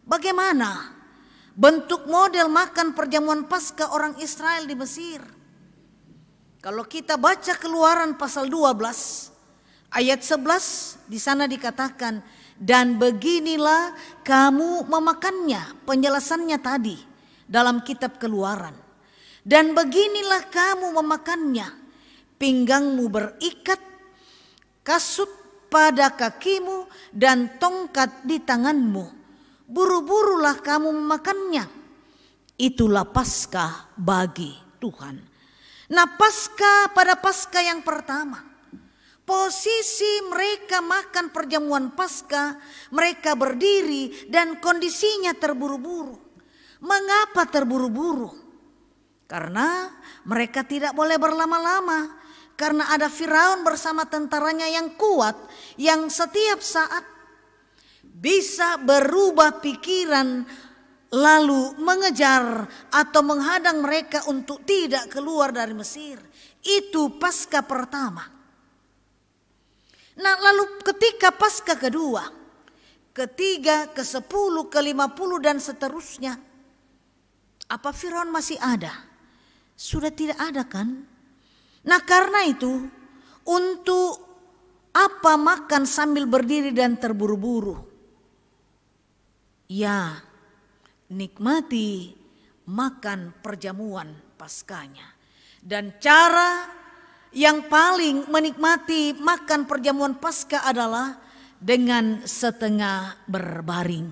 [SPEAKER 2] Bagaimana bentuk model makan perjamuan Paskah orang Israel di Mesir? Kalau kita baca Keluaran pasal 12 ayat 11, di sana dikatakan, dan beginilah kamu memakannya. Penjelasannya tadi dalam kitab Keluaran. Dan beginilah kamu memakannya, pinggangmu berikat, kasut pada kakimu, dan tongkat di tanganmu. Buru-burulah kamu memakannya. Itulah Paskah bagi Tuhan. Nah, Paskah pada Paskah yang pertama, Posisi mereka makan perjamuan Paskah, mereka berdiri dan kondisinya terburu-buru. Mengapa terburu-buru? Karena mereka tidak boleh berlama-lama. Karena ada Firaun bersama tentaranya yang kuat, yang setiap saat bisa berubah pikiran lalu mengejar atau menghadang mereka untuk tidak keluar dari Mesir. Itu Paskah pertama. Nah, lalu ketika Paskah kedua, ketiga, ke-10, ke-50 dan seterusnya, apa Firaun masih ada? Sudah tidak ada kan? Nah, karena itu untuk apa makan sambil berdiri dan terburu-buru? Ya, nikmati makan perjamuan Paskahnya. Dan cara yang paling menikmati makan perjamuan Paskah adalah dengan setengah berbaring.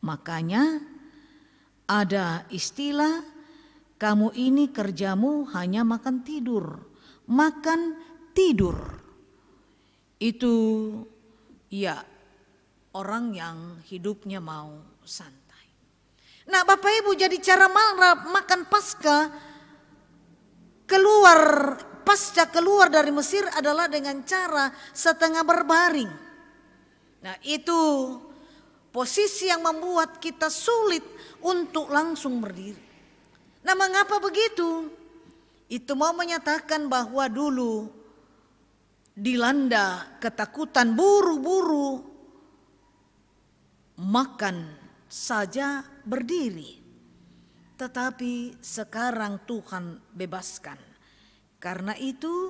[SPEAKER 2] Makanya ada istilah, kamu ini kerjamu hanya makan tidur. Makan tidur. Itu ya orang yang hidupnya mau santai. Nah, Bapak Ibu, jadi cara makan Paskah pasca keluar dari Mesir adalah dengan cara setengah berbaring. Nah, itu posisi yang membuat kita sulit untuk langsung berdiri. Nah, mengapa begitu? Itu mau menyatakan bahwa dulu dilanda ketakutan, buru-buru makan saja berdiri. Tetapi sekarang Tuhan bebaskan. Karena itu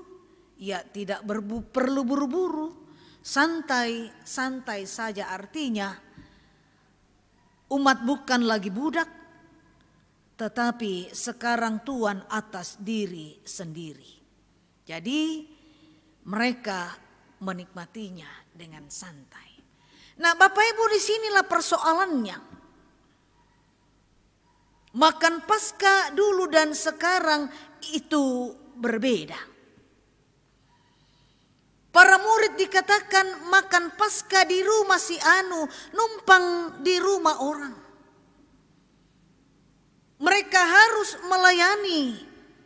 [SPEAKER 2] ya tidak perlu buru-buru, santai-santai saja, artinya umat bukan lagi budak, tetapi sekarang tuan atas diri sendiri. Jadi mereka menikmatinya dengan santai. Nah, Bapak Ibu, disinilah persoalannya. Makan Paskah dulu dan sekarang itu berbeda. Para murid dikatakan makan Paskah di rumah si Anu, numpang di rumah orang. Mereka harus melayani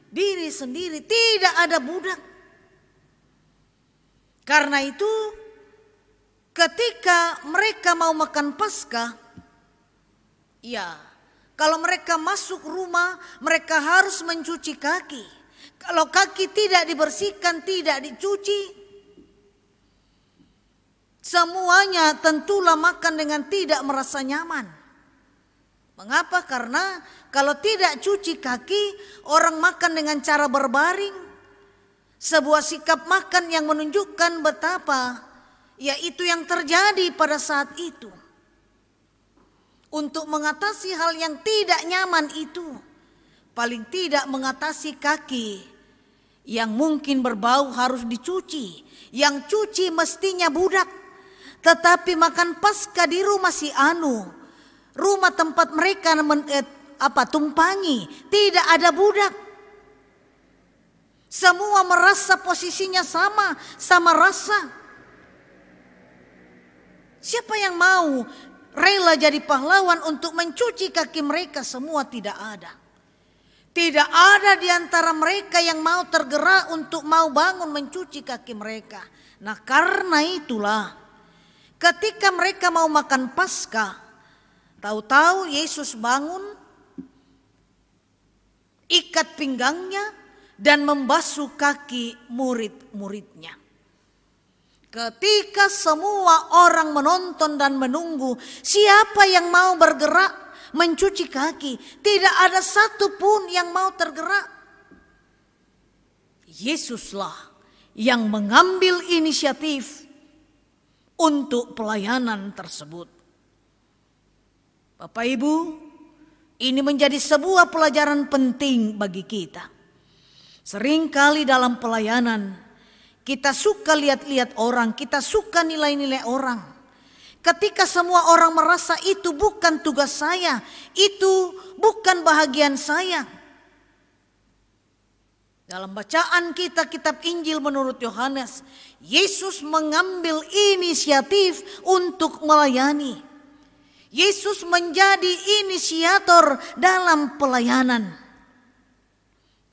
[SPEAKER 2] diri sendiri, tidak ada budak. Karena itu ketika mereka mau makan Paskah, ya kalau mereka masuk rumah mereka harus mencuci kaki. Kalau kaki tidak dibersihkan, tidak dicuci, semuanya tentulah makan dengan tidak merasa nyaman. Mengapa? Karena kalau tidak cuci kaki, orang makan dengan cara berbaring. Sebuah sikap makan yang menunjukkan betapa ya itu yang terjadi pada saat itu. Untuk mengatasi hal yang tidak nyaman itu, paling tidak mengatasi kaki yang mungkin berbau harus dicuci. Yang cuci mestinya budak. Tetapi makan Paskah di rumah si Anu, rumah tempat mereka tumpangi, tidak ada budak. Semua merasa posisinya sama rasa. Siapa yang mau rela jadi pahlawan untuk mencuci kaki mereka? Semua tidak ada. Tidak ada di antara mereka yang mau tergerak untuk mau bangun mencuci kaki mereka. Nah, karena itulah ketika mereka mau makan Paskah, tahu-tahu Yesus bangun, ikat pinggangnya dan membasuh kaki murid-muridnya. Ketika semua orang menonton dan menunggu siapa yang mau bergerak mencuci kaki, tidak ada satupun yang mau tergerak. Yesuslah yang mengambil inisiatif untuk pelayanan tersebut. Bapak Ibu, ini menjadi sebuah pelajaran penting bagi kita. Seringkali dalam pelayanan kita suka lihat-lihat orang, kita suka nilai-nilai orang. Ketika semua orang merasa itu bukan tugas saya, itu bukan bahagian saya. Dalam bacaan kita kitab Injil menurut Yohanes, Yesus mengambil inisiatif untuk melayani. Yesus menjadi inisiator dalam pelayanan.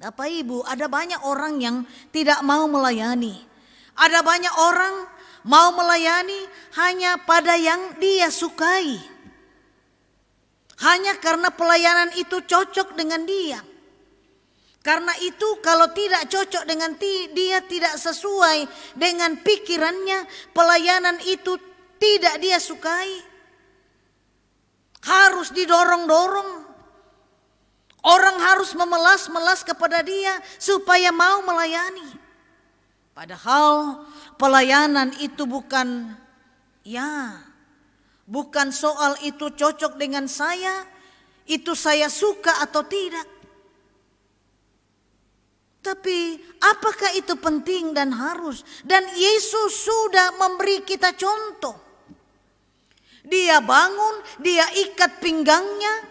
[SPEAKER 2] Bapak Ibu, ada banyak orang yang tidak mau melayani. Ada banyak orang mau melayani hanya pada yang dia sukai. Hanya karena pelayanan itu cocok dengan dia. Karena itu kalau tidak cocok dengan dia, tidak sesuai dengan pikirannya, pelayanan itu tidak dia sukai. Harus didorong-dorong. Orang harus memelas-melas kepada dia supaya mau melayani. Padahal pelayanan itu bukan soal itu cocok dengan saya, itu saya suka atau tidak. Tapi apakah itu penting dan harus? Dan Yesus sudah memberi kita contoh. Dia bangun, dia ikat pinggangnya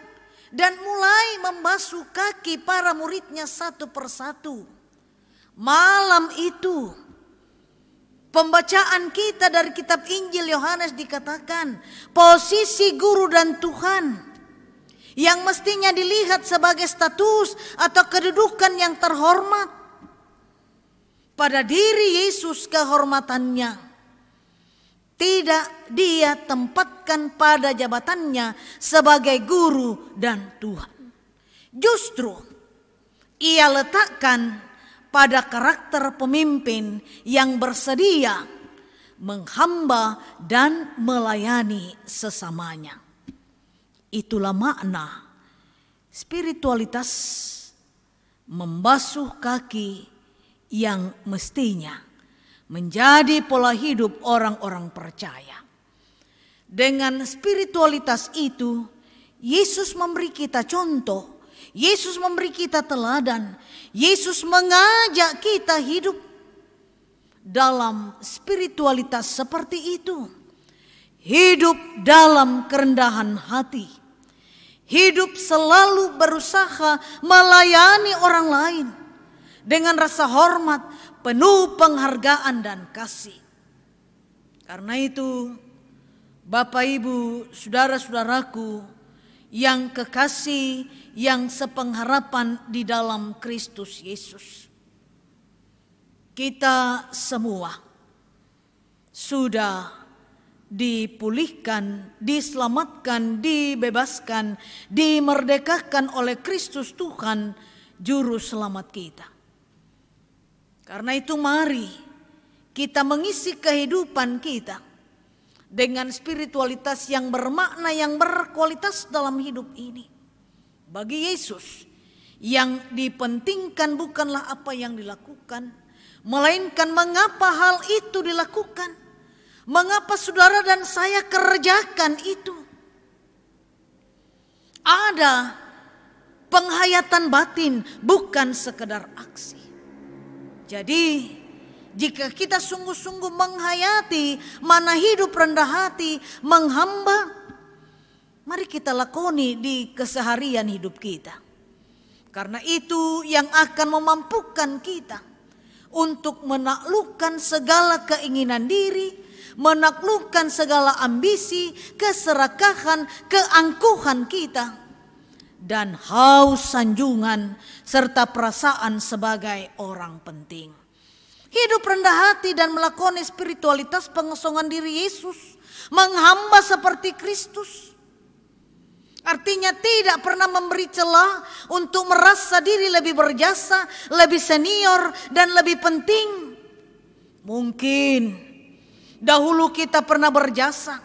[SPEAKER 2] dan mulai membasuh kaki para muridnya satu persatu. Malam itu pembacaan kita dari kitab Injil Yohanes dikatakan posisi guru dan Tuhan yang mestinya dilihat sebagai status atau kedudukan yang terhormat. Pada diri Yesus kehormatannya tidak dia tempatkan pada jabatannya sebagai guru dan Tuhan. Justru ia letakkan pada karakter pemimpin yang bersedia menghamba dan melayani sesamanya. Itulah makna spiritualitas membasuh kaki yang mestinya menjadi pola hidup orang-orang percaya. Dengan spiritualitas itu, Yesus memberi kita contoh, Yesus memberi kita teladan, Yesus mengajak kita hidup dalam spiritualitas seperti itu. Hidup dalam kerendahan hati. Hidup selalu berusaha melayani orang lain dengan rasa hormat, penuh penghargaan dan kasih. Karena itu, Bapak Ibu, saudara-saudaraku yang kekasih, yang sepengharapan di dalam Kristus Yesus, kita semua sudah dipulihkan, diselamatkan, dibebaskan, dimerdekakan oleh Kristus Tuhan, Juru Selamat kita. Karena itu mari kita mengisi kehidupan kita dengan spiritualitas yang bermakna, yang berkualitas dalam hidup ini. Bagi Yesus, yang dipentingkan bukanlah apa yang dilakukan, melainkan mengapa hal itu dilakukan. Mengapa saudara dan saya kerjakan itu? Ada penghayatan batin, bukan sekedar aksi. Jadi jika kita sungguh-sungguh menghayati mana hidup rendah hati, menghamba, mari kita lakoni di keseharian hidup kita. Karena itu yang akan memampukan kita untuk menaklukkan segala keinginan diri, menaklukkan segala ambisi, keserakahan, keangkuhan kita, dan haus sanjungan serta perasaan sebagai orang penting. Hidup rendah hati dan melakoni spiritualitas pengosongan diri Yesus, menghamba seperti Kristus. Artinya tidak pernah memberi celah untuk merasa diri lebih berjasa, lebih senior, dan lebih penting. Mungkin dahulu kita pernah berjasa,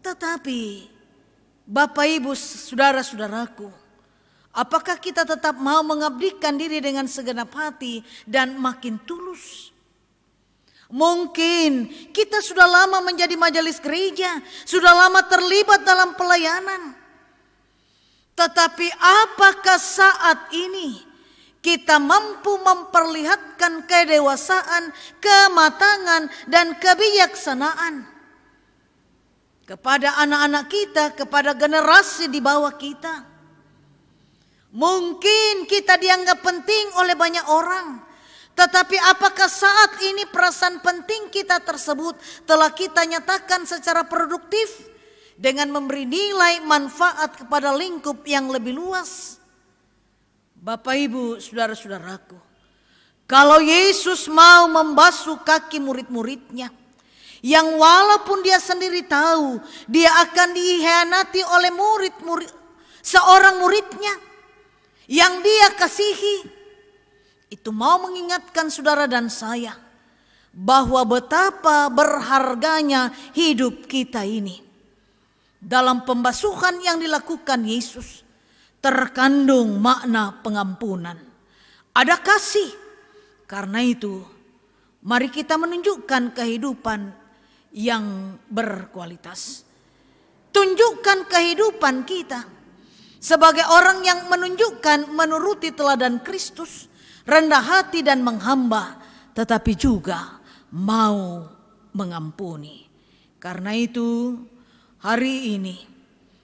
[SPEAKER 2] tetapi Bapak Ibu saudara-saudaraku, apakah kita tetap mau mengabdikan diri dengan segenap hati dan makin tulus? Mungkin kita sudah lama menjadi majelis gereja, sudah lama terlibat dalam pelayanan. Tetapi apakah saat ini kita mampu memperlihatkan kedewasaan, kematangan, dan kebijaksanaan kepada anak-anak kita, kepada generasi di bawah kita? Mungkin kita dianggap penting oleh banyak orang, tetapi apakah saat ini perasaan penting kita tersebut telah kita nyatakan secara produktif dengan memberi nilai manfaat kepada lingkup yang lebih luas? Bapak, Ibu, saudara-saudaraku, kalau Yesus mau membasuh kaki murid-muridnya, yang walaupun dia sendiri tahu dia akan dihianati oleh seorang muridnya yang dia kasihi, itu mau mengingatkan saudara dan saya bahwa betapa berharganya hidup kita ini. Dalam pembasuhan yang dilakukan Yesus terkandung makna pengampunan, ada kasih. Karena itu mari kita menunjukkan kehidupan yang berkualitas. Tunjukkan kehidupan kita sebagai orang yang menunjukkan menuruti teladan Kristus, rendah hati dan menghamba, tetapi juga mau mengampuni. Karena itu hari ini,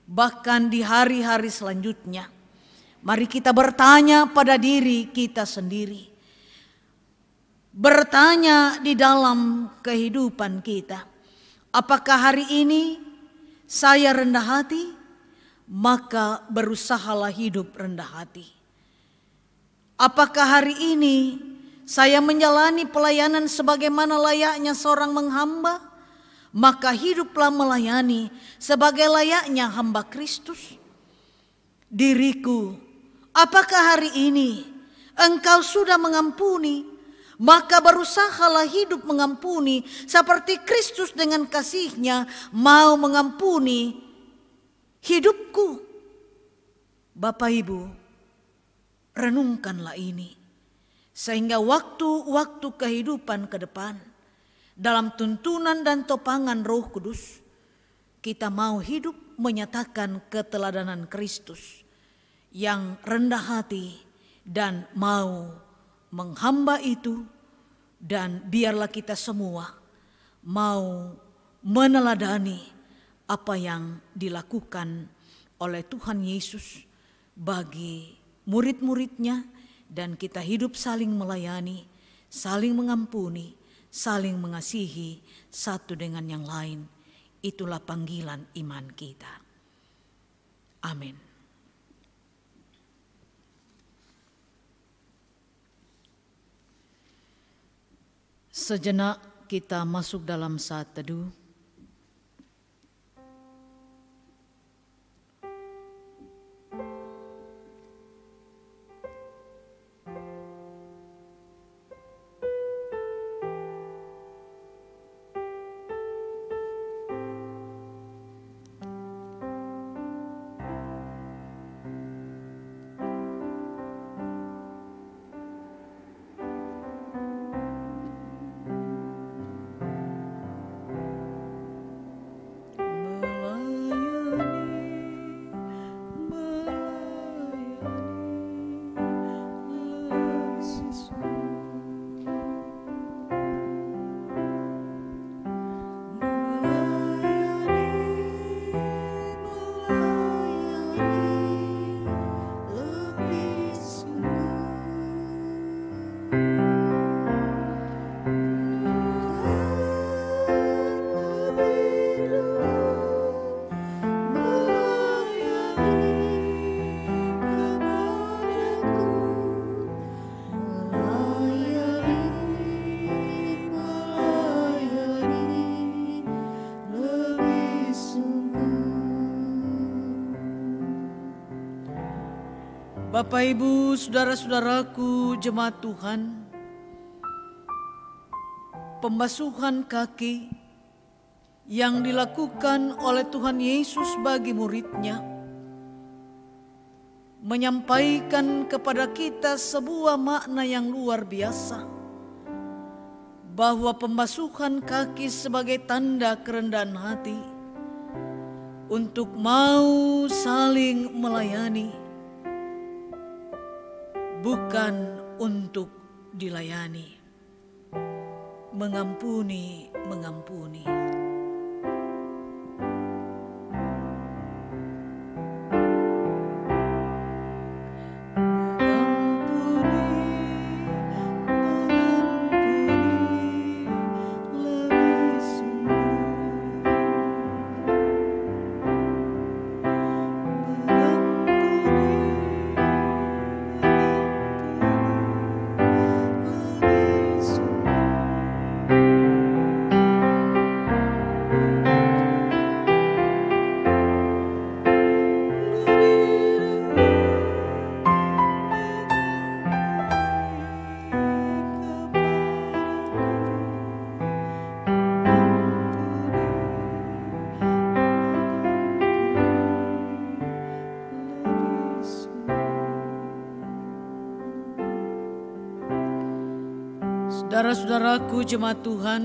[SPEAKER 2] bahkan di hari-hari selanjutnya, mari kita bertanya pada diri kita sendiri. Bertanya di dalam kehidupan kita, apakah hari ini saya rendah hati? Maka berusahalah hidup rendah hati. Apakah hari ini saya menjalani pelayanan sebagaimana layaknya seorang menghamba? Maka hiduplah melayani sebagai layaknya hamba Kristus. Diriku, apakah hari ini engkau sudah mengampuni? Maka berusahalah hidup mengampuni seperti Kristus dengan kasih-Nya mau mengampuni hidupku. Bapak, Ibu, renungkanlah ini sehingga waktu-waktu kehidupan ke depan dalam tuntunan dan topangan Roh Kudus kita mau hidup menyatakan keteladanan Kristus yang rendah hati dan mau menghamba itu. Dan biarlah kita semua mau meneladani apa yang dilakukan oleh Tuhan Yesus bagi murid-muridnya, dan kita hidup saling melayani, saling mengampuni, saling mengasihi satu dengan yang lain. Itulah panggilan iman kita. Amin. Sejenak kita masuk dalam saat teduh. Bapak, Ibu, saudara-saudaraku, jemaat Tuhan, pembasuhan kaki yang dilakukan oleh Tuhan Yesus bagi murid-Nya menyampaikan kepada kita sebuah makna yang luar biasa, bahwa pembasuhan kaki sebagai tanda kerendahan hati untuk mau saling melayani, bukan untuk dilayani. Mengampuni. Saudara-saudaraku jemaat Tuhan,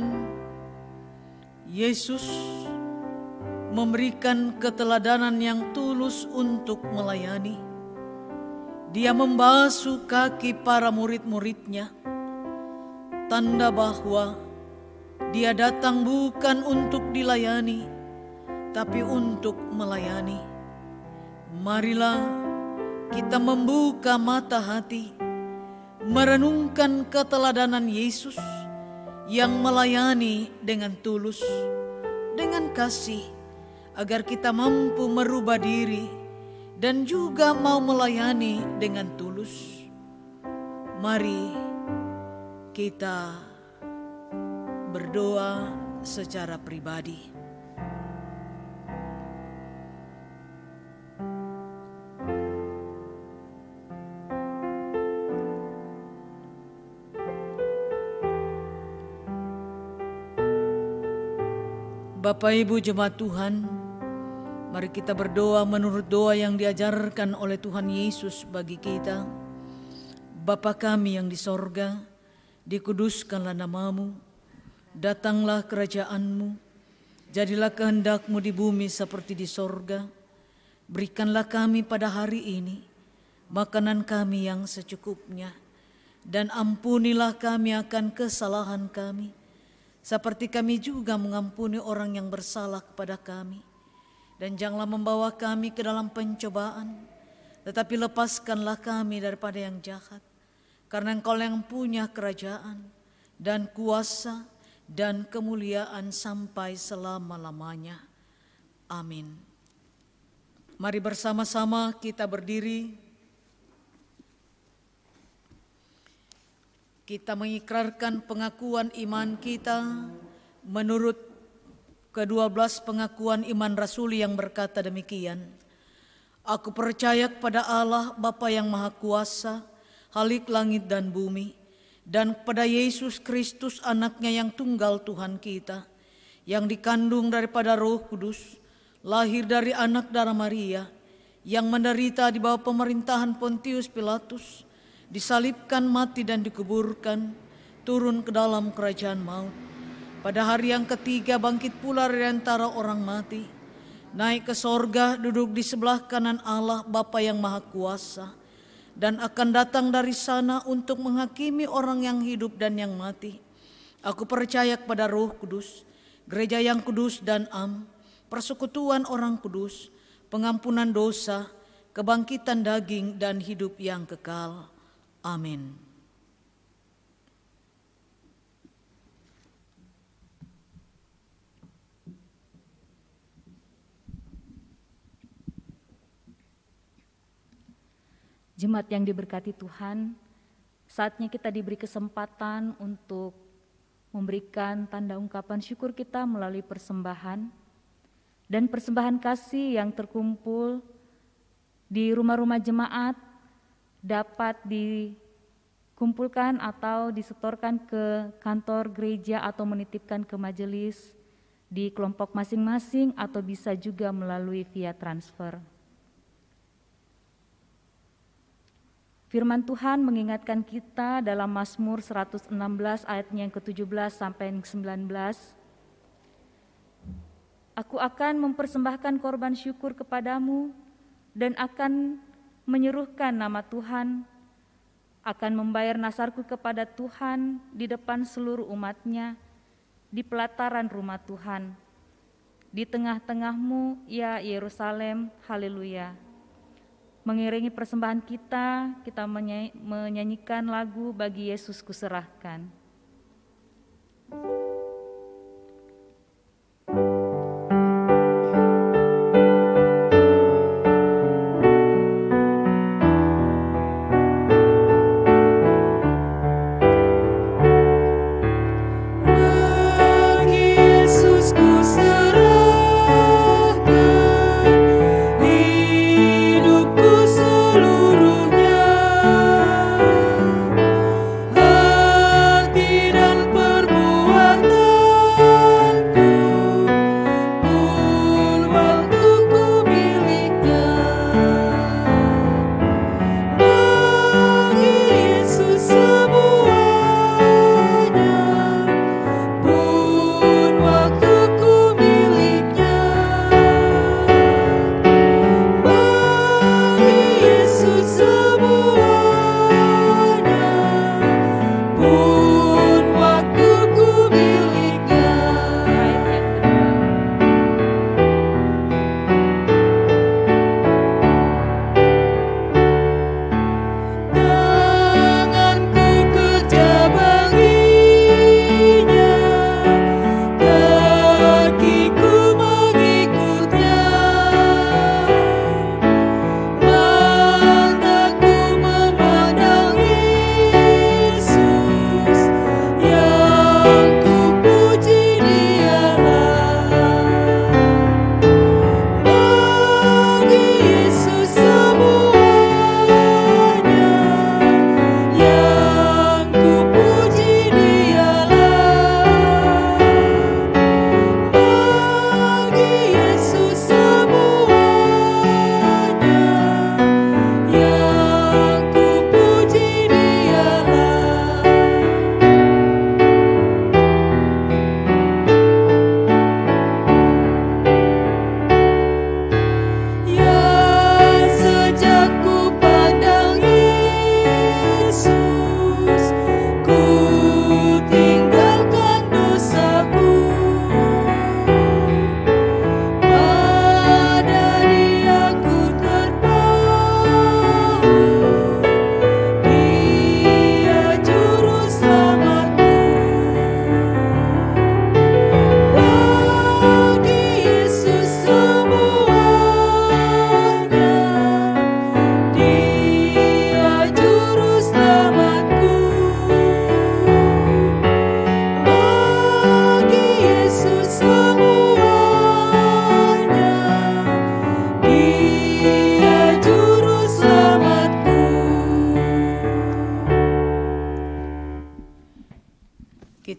[SPEAKER 2] Yesus memberikan keteladanan yang tulus untuk melayani. Dia membasuh kaki para murid-muridnya, tanda bahwa dia datang bukan untuk dilayani, tapi untuk melayani. Marilah kita membuka mata hati, merenungkan keteladanan Yesus yang melayani dengan tulus, dengan kasih, agar kita mampu merubah diri dan juga mau melayani dengan tulus. Mari kita berdoa secara pribadi. Bapak Ibu jemaat Tuhan, mari kita berdoa menurut doa yang diajarkan oleh Tuhan Yesus bagi kita. Bapa kami yang di sorga, dikuduskanlah namamu, datanglah kerajaan-Mu, jadilah kehendak-Mu di bumi seperti di sorga. Berikanlah kami pada hari ini makanan kami yang secukupnya, dan ampunilah kami akan kesalahan kami, seperti kami juga mengampuni orang yang bersalah kepada kami. Dan janganlah membawa kami ke dalam pencobaan, tetapi lepaskanlah kami daripada yang jahat. Karena Engkau yang punya kerajaan dan kuasa dan kemuliaan sampai selama-lamanya. Amin. Mari bersama-sama kita berdiri. Kita mengikrarkan pengakuan iman kita menurut ke-12 pengakuan iman rasuli yang berkata demikian. Aku percaya kepada Allah Bapa yang Maha Kuasa, Khalik langit dan bumi, dan kepada Yesus Kristus anaknya yang tunggal Tuhan kita, yang dikandung daripada Roh Kudus, lahir dari anak darah Maria, yang menderita di bawah pemerintahan Pontius Pilatus, disalibkan, mati dan dikuburkan, turun ke dalam kerajaan maut. Pada hari yang ketiga bangkit pula dari antara orang mati, naik ke sorga, duduk di sebelah kanan Allah Bapa yang Maha Kuasa, dan akan datang dari sana untuk menghakimi orang yang hidup dan yang mati. Aku percaya kepada Roh Kudus, gereja yang kudus dan am, persekutuan orang kudus, pengampunan dosa, kebangkitan daging dan hidup yang kekal. Amin.
[SPEAKER 1] Jemaat yang diberkati Tuhan, saatnya kita diberi kesempatan untuk memberikan tanda ungkapan syukur kita melalui persembahan dan persembahan kasih yang terkumpul di rumah-rumah jemaat dapat dikumpulkan atau disetorkan ke kantor gereja atau menitipkan ke majelis di kelompok masing-masing atau bisa juga melalui via transfer. Firman Tuhan mengingatkan kita dalam Mazmur 116 ayatnya yang ke-17 sampai yang ke-19. Aku akan mempersembahkan korban syukur kepadamu dan akan menyerukan nama Tuhan, akan membayar nasarku kepada Tuhan di depan seluruh umat-Nya, di pelataran rumah Tuhan. Di tengah-tengahmu, ya Yerusalem, haleluya. Mengiringi persembahan kita menyanyikan lagu Bagi Yesus Kuserahkan.
[SPEAKER 3] Hati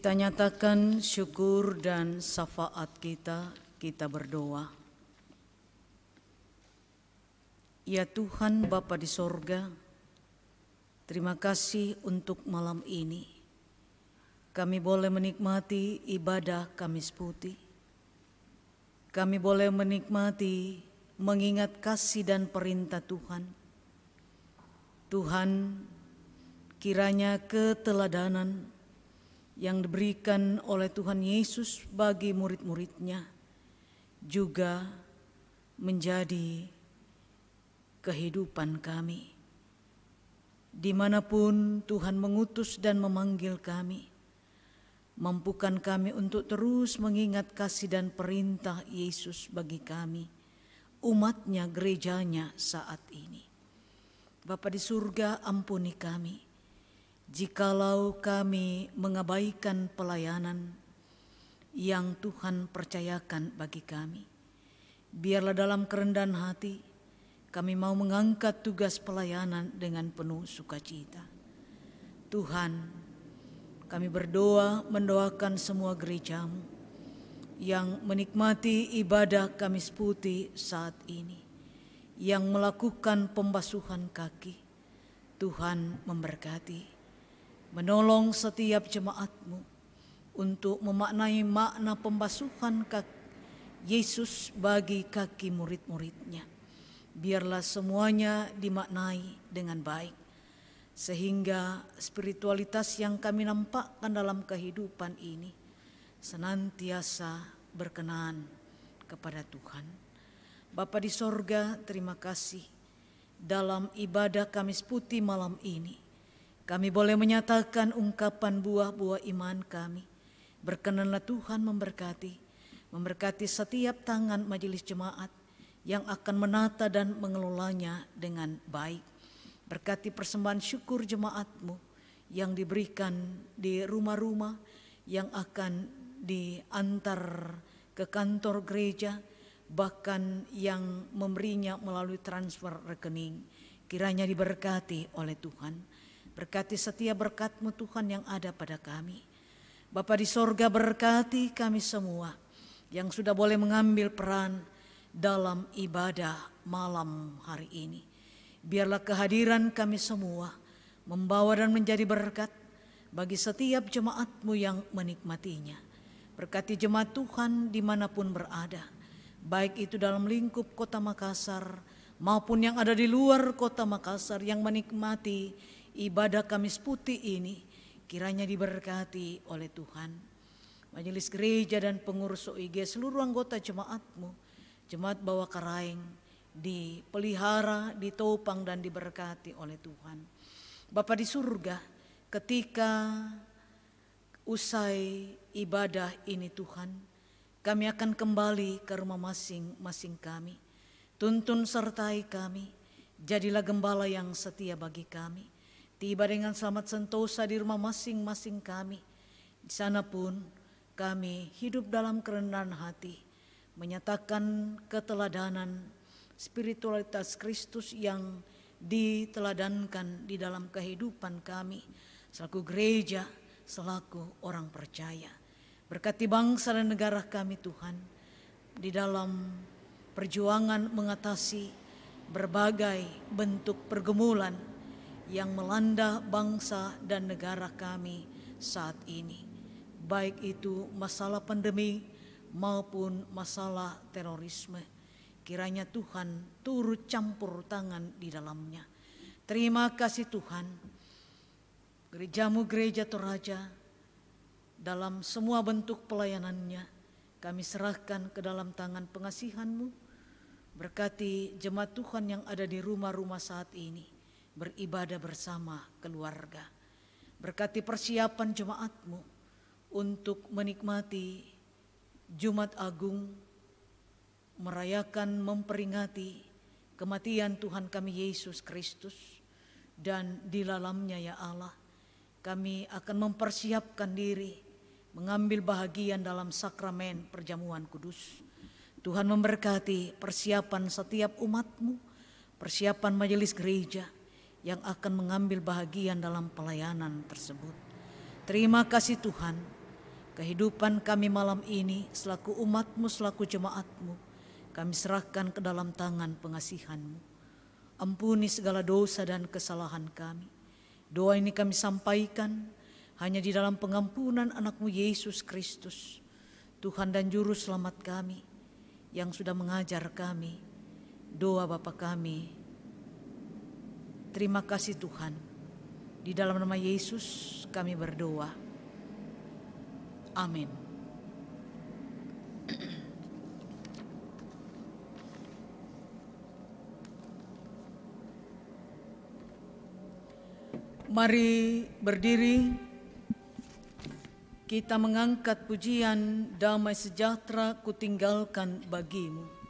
[SPEAKER 2] Kita nyatakan syukur dan syafaat kita berdoa. Ya Tuhan Bapa di sorga, terima kasih untuk malam ini. Kami boleh menikmati ibadah Kamis Putih. Kami boleh menikmati, mengingat kasih dan perintah Tuhan. Tuhan, kiranya keteladanan yang diberikan oleh Tuhan Yesus bagi murid-muridnya juga menjadi kehidupan kami. Dimanapun Tuhan mengutus dan memanggil kami, mampukan kami untuk terus mengingat kasih dan perintah Yesus bagi kami, umatnya, gerejanya saat ini. Bapa di surga, ampuni kami jikalau kami mengabaikan pelayanan yang Tuhan percayakan bagi kami. Biarlah dalam kerendahan hati kami mau mengangkat tugas pelayanan dengan penuh sukacita. Tuhan, kami berdoa mendoakan semua gerejamu yang menikmati ibadah Kamis Putih saat ini, yang melakukan pembasuhan kaki. Tuhan memberkati, menolong setiap jemaatmu untuk memaknai makna pembasuhan kaki Yesus bagi kaki murid-muridnya. Biarlah semuanya dimaknai dengan baik, sehingga spiritualitas yang kami nampakkan dalam kehidupan ini senantiasa berkenan kepada Tuhan. Bapa di sorga, terima kasih dalam ibadah Kamis Putih malam ini. Kami boleh menyatakan ungkapan buah-buah iman kami. Berkenanlah Tuhan memberkati setiap tangan majelis jemaat yang akan menata dan mengelolanya dengan baik. Berkati persembahan syukur jemaatmu yang diberikan di rumah-rumah, yang akan diantar ke kantor gereja, bahkan yang memberinya melalui transfer rekening. Kiranya diberkati oleh Tuhan. Berkati setiap berkat-Mu Tuhan yang ada pada kami. Bapa di sorga, berkati kami semua yang sudah boleh mengambil peran dalam ibadah malam hari ini. Biarlah kehadiran kami semua membawa dan menjadi berkat bagi setiap jemaat-Mu yang menikmatinya. Berkati jemaat Tuhan dimanapun berada, baik itu dalam lingkup kota Makassar maupun yang ada di luar kota Makassar yang menikmati ibadah Kamis Putih ini. Kiranya diberkati oleh Tuhan. Majelis gereja dan pengurus OIG, seluruh anggota jemaat-Mu, Jemaat Bawah Karaeng, dipelihara, ditopang dan diberkati oleh Tuhan. Bapa di surga, ketika usai ibadah ini Tuhan, kami akan kembali ke rumah masing-masing kami. Tuntun sertai kami, jadilah gembala yang setia bagi kami. Tiba dengan selamat sentosa di rumah masing-masing kami. Di sana pun kami hidup dalam kerendahan hati, menyatakan keteladanan spiritualitas Kristus yang diteladankan di dalam kehidupan kami selaku gereja, selaku orang percaya. Berkati bangsa dan negara kami Tuhan, di dalam perjuangan mengatasi berbagai bentuk pergumulan yang melanda bangsa dan negara kami saat ini, baik itu masalah pandemi maupun masalah terorisme. Kiranya Tuhan turut campur tangan di dalamnya. Terima kasih Tuhan. Gerejamu, Gereja Toraja, dalam semua bentuk pelayanannya kami serahkan ke dalam tangan pengasihan-Mu. Berkati jemaat Tuhan yang ada di rumah-rumah saat ini, beribadah bersama keluarga. Berkati persiapan jemaat-Mu untuk menikmati Jumat Agung, merayakan, memperingati kematian Tuhan kami Yesus Kristus, dan di dalamnya ya Allah, kami akan mempersiapkan diri mengambil bahagian dalam sakramen perjamuan kudus. Tuhan memberkati persiapan setiap umat-Mu, persiapan majelis gereja yang akan mengambil bahagian dalam pelayanan tersebut. Terima kasih Tuhan. Kehidupan kami malam ini selaku umat-Mu, selaku jemaat-Mu, kami serahkan ke dalam tangan pengasihan-Mu. Ampuni segala dosa dan kesalahan kami. Doa ini kami sampaikan hanya di dalam pengampunan anak-Mu Yesus Kristus, Tuhan dan Juru Selamat kami, yang sudah mengajar kami doa Bapa kami. Terima kasih Tuhan. Di dalam nama Yesus kami berdoa. Amin. Mari berdiri, kita mengangkat pujian Damai Sejahtera Kutinggalkan Bagimu.
[SPEAKER 3] Damai sejahtera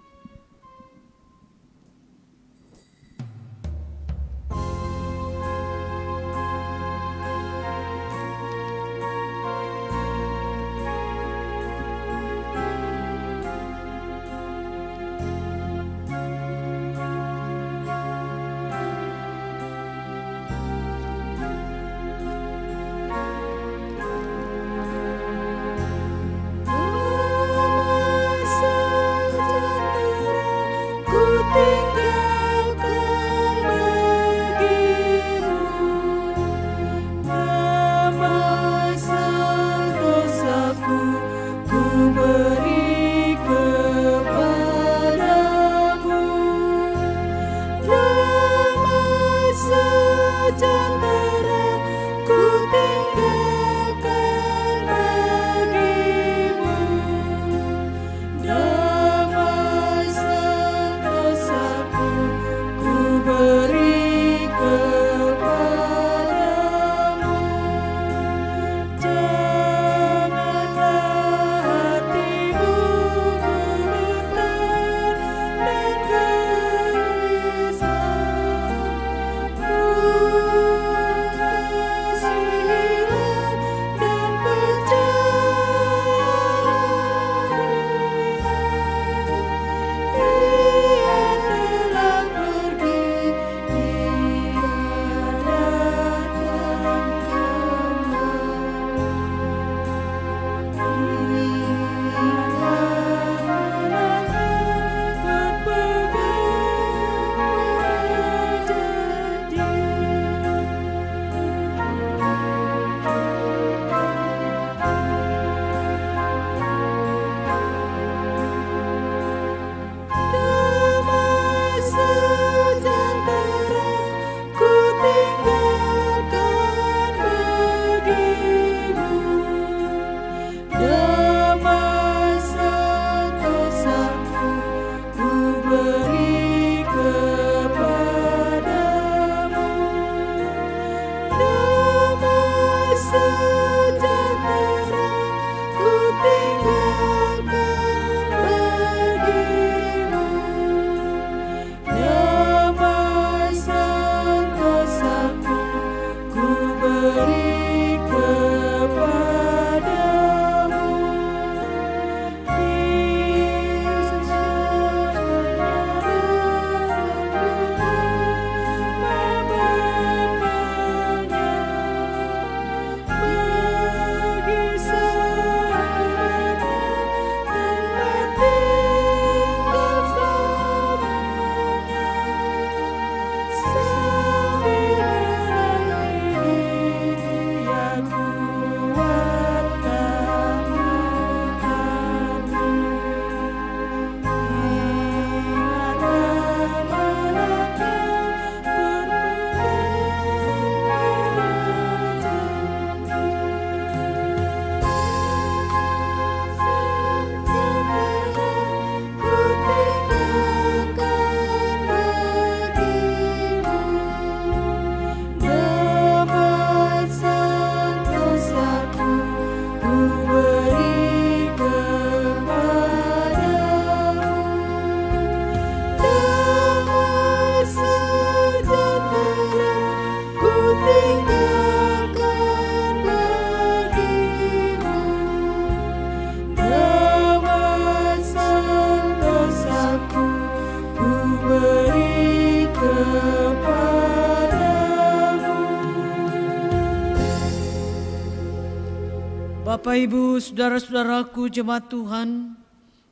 [SPEAKER 2] Bapak, Ibu, saudara-saudaraku jemaat Tuhan,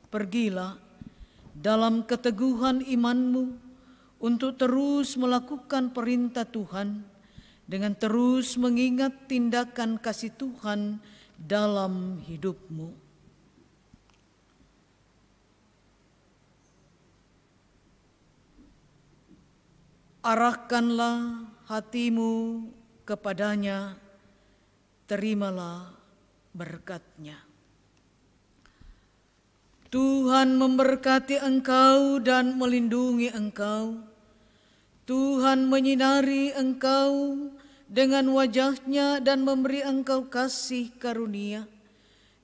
[SPEAKER 2] pergilah dalam keteguhan imanmu untuk terus melakukan perintah Tuhan dengan terus mengingat tindakan kasih Tuhan dalam hidupmu. Arahkanlah hatimu kepadanya, terimalah berkat-Nya. Tuhan memberkati engkau dan melindungi engkau. Tuhan menyinari engkau dengan wajah-Nya dan memberi engkau kasih karunia.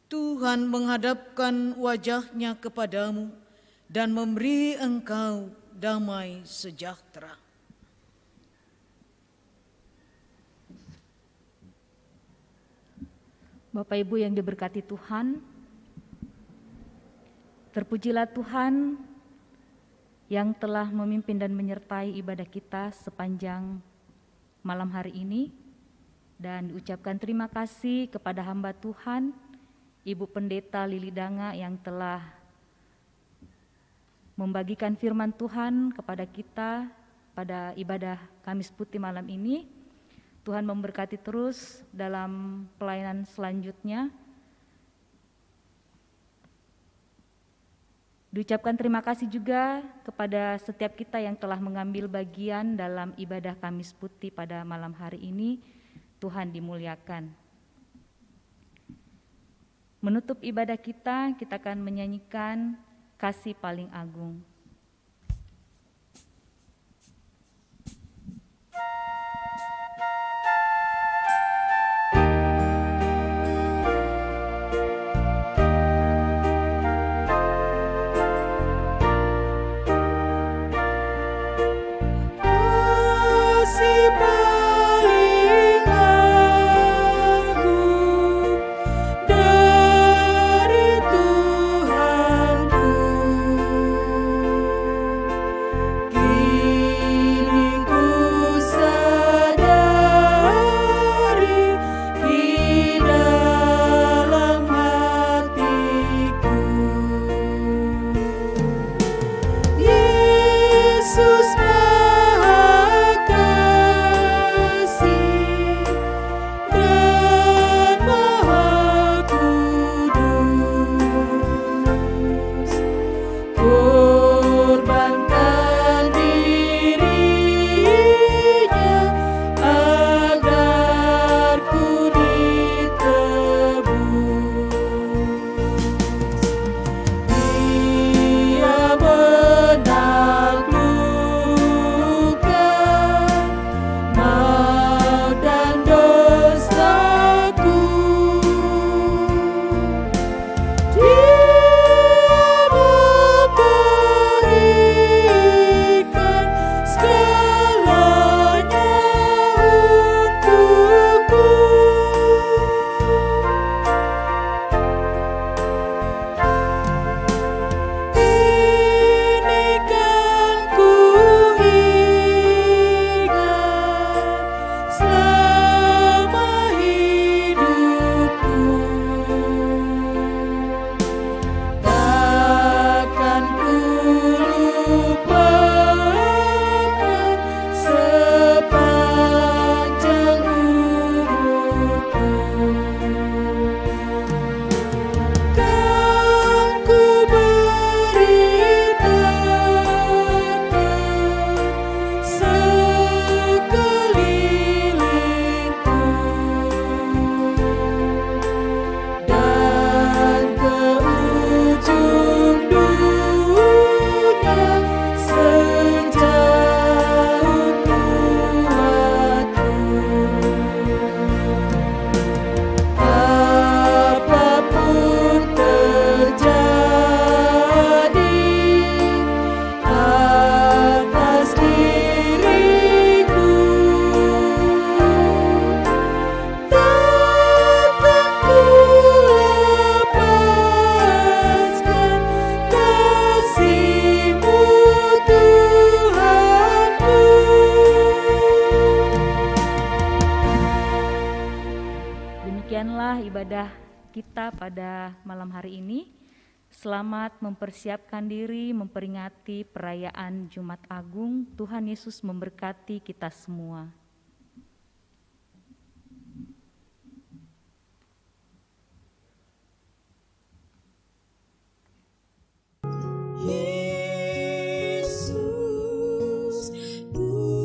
[SPEAKER 2] Tuhan menghadapkan wajah-Nya kepadamu dan memberi engkau damai sejahtera.
[SPEAKER 1] Bapak Ibu yang diberkati Tuhan, terpujilah Tuhan yang telah memimpin dan menyertai ibadah kita sepanjang malam hari ini, dan diucapkan terima kasih kepada hamba Tuhan, Ibu Pendeta Lili Danga yang telah membagikan firman Tuhan kepada kita pada ibadah Kamis Putih malam ini. Tuhan memberkati terus dalam pelayanan selanjutnya. Diucapkan terima kasih juga kepada setiap kita yang telah mengambil bagian dalam ibadah Kamis Putih pada malam hari ini. Tuhan dimuliakan. Menutup ibadah kita akan menyanyikan Kasih Paling Agung. kita pada malam hari ini. Selamat mempersiapkan diri memperingati perayaan Jumat Agung. Tuhan Yesus memberkati kita semua.
[SPEAKER 3] Yesus Tuhan